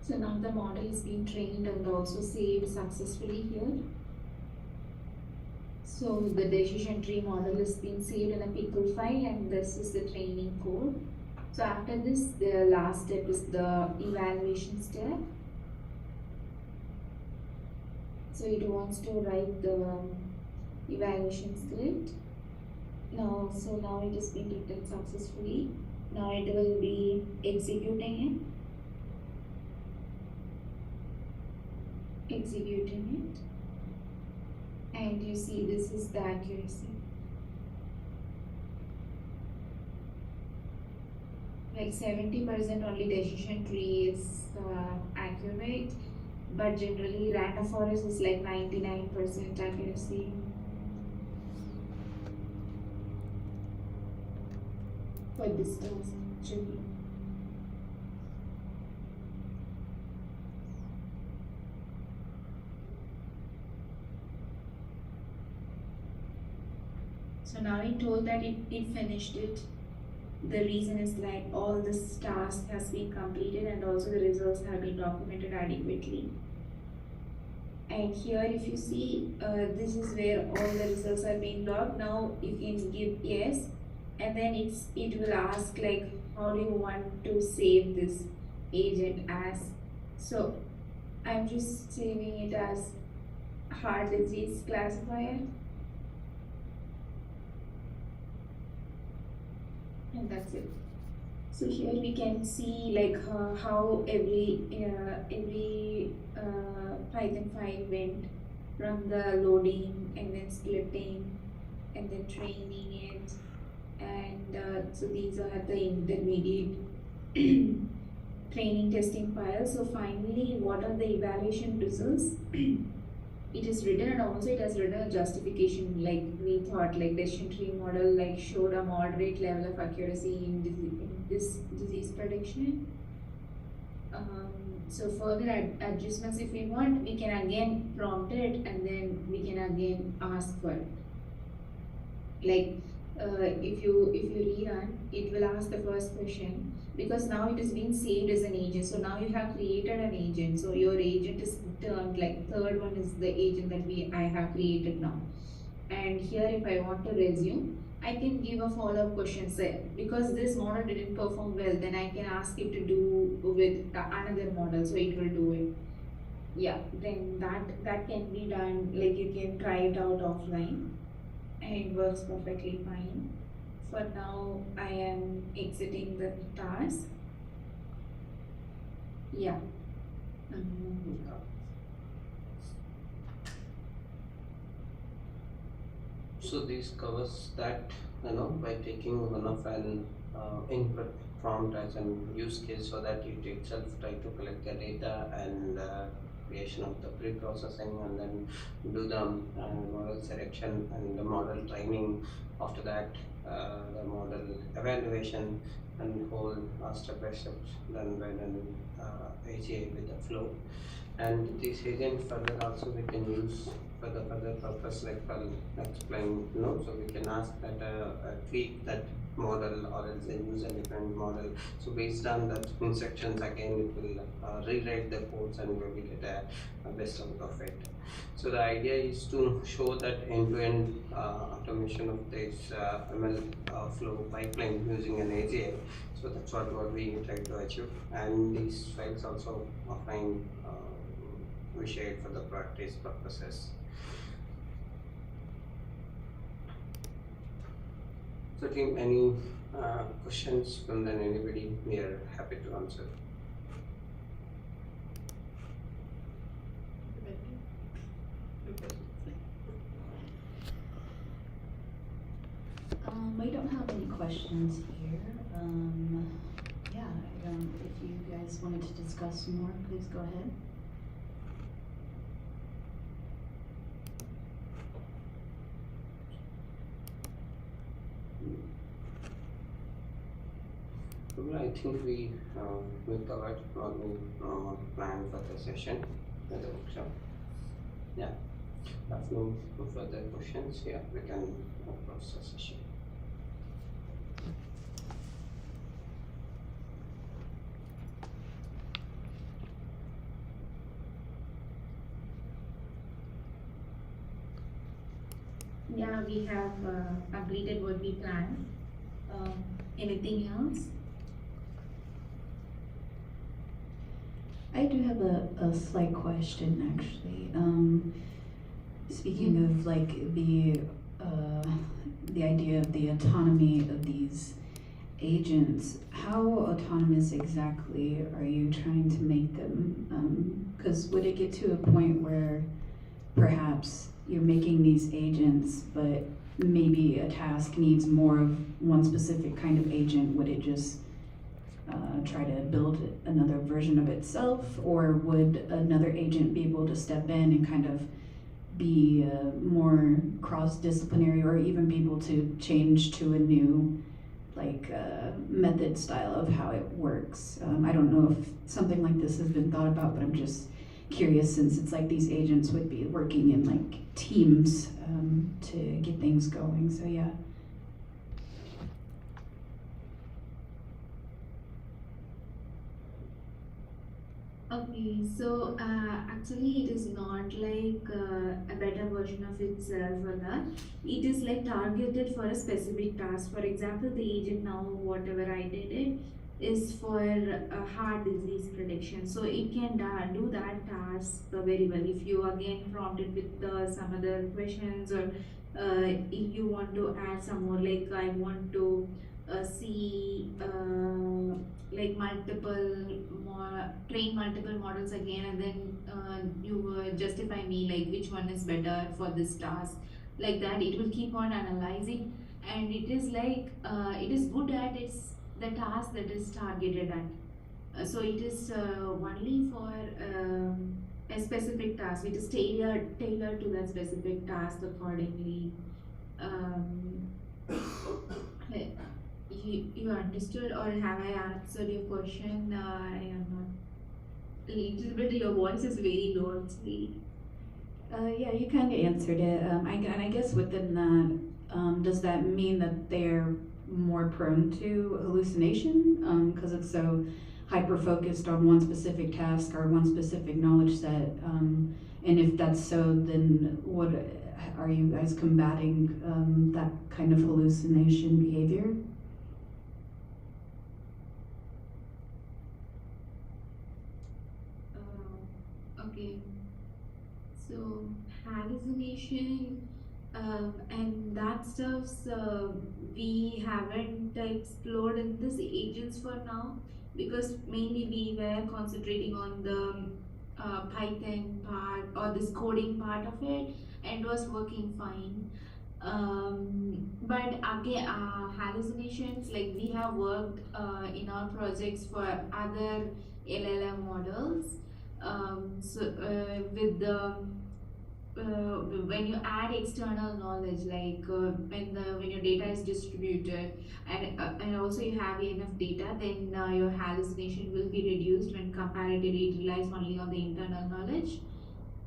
So now the model is being trained and also saved successfully here. So the decision tree model is being saved in a pickle file, and this is the training code. So after this, the last step is the evaluation step. So it wants to write the evaluation script. So now it is being written successfully. Now it will be executing it. And you see this is the accuracy. Like 70% only decision tree is accurate, but generally random forest is like 99% accuracy. For this task actually. So now it told that it finished it. The reason is like all this task has been completed and also the results have been documented adequately. And here if you see, this is where all the results are being logged. Now you can give yes, and then it will ask like how do you want to save this agent as. So I'm just saving it as heart disease classifier. and that's it. So here we can see like how every Python file went from the loading and then splitting and then training it, and so these are the intermediate training testing files. So finally, what are the evaluation results? It is written, and also it has written a justification, like we thought, like decision tree model like showed a moderate level of accuracy in this disease prediction. So further adjustments if we want, we can again prompt it, and then we can again ask for it. Like if you rerun, it will ask the first question, because now it is being saved as an agent. So now you have created an agent. So your agent is termed like third one is the agent that I have created now. And here if I want to resume, I can give a follow-up question. Say, because this model didn't perform well, then I can ask it to do with another model, so it will do it. Yeah, then that can be done, like you can try it out offline, and it works perfectly fine. For now, I am exiting the task. Yeah. So this covers that, by taking one of an input prompt as an use case, so that it itself try to collect the data and creation of the pre-processing, and then do the model selection and the model training. After that, the model evaluation and whole step by step done by an AGI with the flow. And this agent further also we can use for the further purpose, like I'll explain, so we can ask that tweak that model, or else use a different model. So based on that instructions, again it will rewrite the codes, and we will get a best out of it. So the idea is to show that end-to-end automation of this ML flow pipeline using an AGI. So that's what we try to achieve. And these files also offline we shared for the practice purposes. So team, any questions from then anybody? We are happy to answer. We don't have any questions here. Yeah, if you guys wanted to discuss more, please go ahead. Well, I think we covered what we planned for the session, for the workshop. Yeah, if no further questions, yeah, we can close the session. Yeah, we have completed what we planned. Anything else? I do have a slight question, actually. Speaking of like the idea of the autonomy of these agents, how autonomous exactly are you trying to make them? Because would it get to a point where perhaps you're making these agents, but maybe a task needs more of one specific kind of agent? Would it just try to build another version of itself, or would another agent be able to step in and kind of be more cross-disciplinary, or even be able to change to a new method style of how it works? I don't know if something like this has been thought about, but I'm just curious, since it's like these agents would be working in like teams to get things going. So yeah. Okay, so actually it is not like a better version of itself or that. It is like targeted for a specific task. For example, the agent now, whatever I did it, is for heart disease prediction. So it can do that task very well. If you again prompt it with some other questions, or if you want to add some more, like I want to see like train multiple models again, and then you justify me like which one is better for this task. Like that, it will keep on analyzing, and it is like it is good at the task that is targeted at. So it is only for a specific task. It is tailored to that specific task accordingly. Um, you understood, or have I answered your question? I am not. A little bit. Your voice is very low, actually. Yeah, you kind of answered it. And I guess within that, does that mean that they're more prone to hallucination? Because it's so hyper focused on one specific task or one specific knowledge set. And if that's so, then what are you guys combating that kind of hallucination behavior? Okay. So hallucination and that stuffs we haven't explored in this agents for now, because mainly we were concentrating on the Python part or this coding part of it, and was working fine. But again, hallucinations, like we have worked in our projects for other LLM models. With the when you add external knowledge, like when your data is distributed, and also you have enough data, then your hallucination will be reduced when comparatively it relies only on the internal knowledge.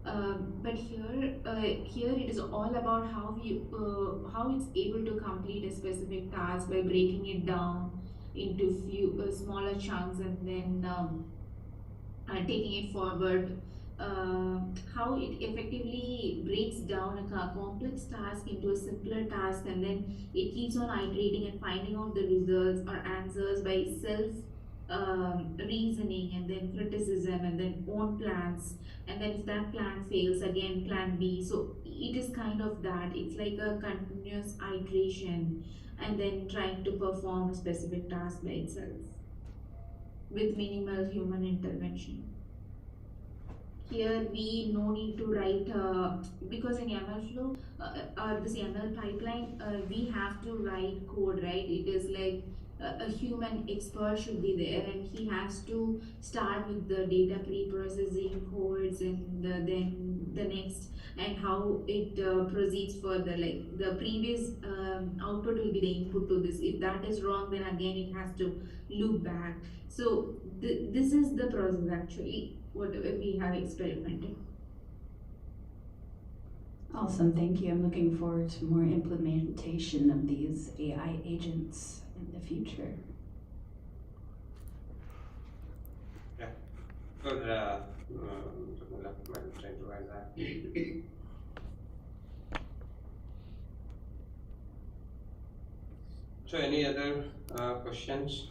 But here it is all about how it's able to complete a specific task by breaking it down into few smaller chunks, and then taking it forward. How it effectively breaks down a complex task into a simpler task, and then it keeps on iterating and finding out the results or answers by self reasoning, and then criticism, and then own plans, and then if that plan fails, again plan B. So it is kind of that. It's like a continuous iteration, and then trying to perform a specific task by itself with minimal human intervention. Here we no need to write because in ML flow or this ML pipeline, we have to write code, right? It is like a human expert should be there, and he has to start with the data pre-processing codes, and then the next, and how it proceeds further. Like the previous output will be the input to this. If that is wrong, then again it has to loop back. So this is the process actually, whatever we have experimented. Awesome, thank you. I'm looking forward to more implementation of these AI agents in the future. Yeah, good. I'm trying to add that. So, any other questions?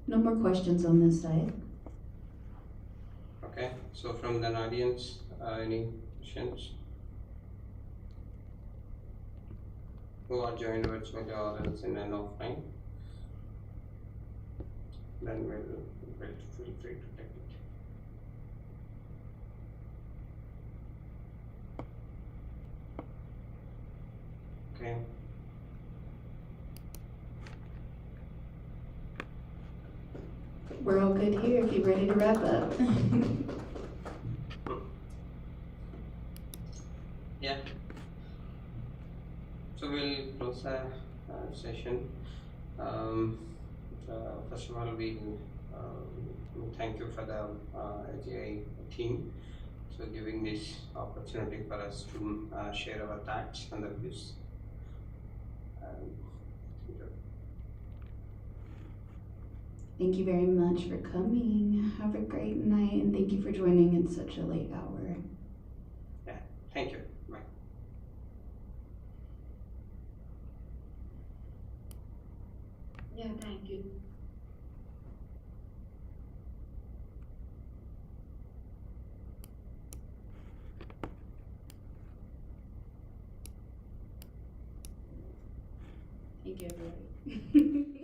No more questions on this side. Okay, so from the audience, any questions? Who are joined virtually or else in an offline? Then we'll feel free to take it. Okay. We're all good here if you're ready to wrap up. Yeah. So we'll close our session. First of all, we'll thank you for the AGI team for giving this opportunity for us to share our thoughts and the views. Thank you very much for coming. Have a great night, and thank you for joining in such a late hour. Yeah, thank you. Bye. Yeah, thank you. Thank get it right.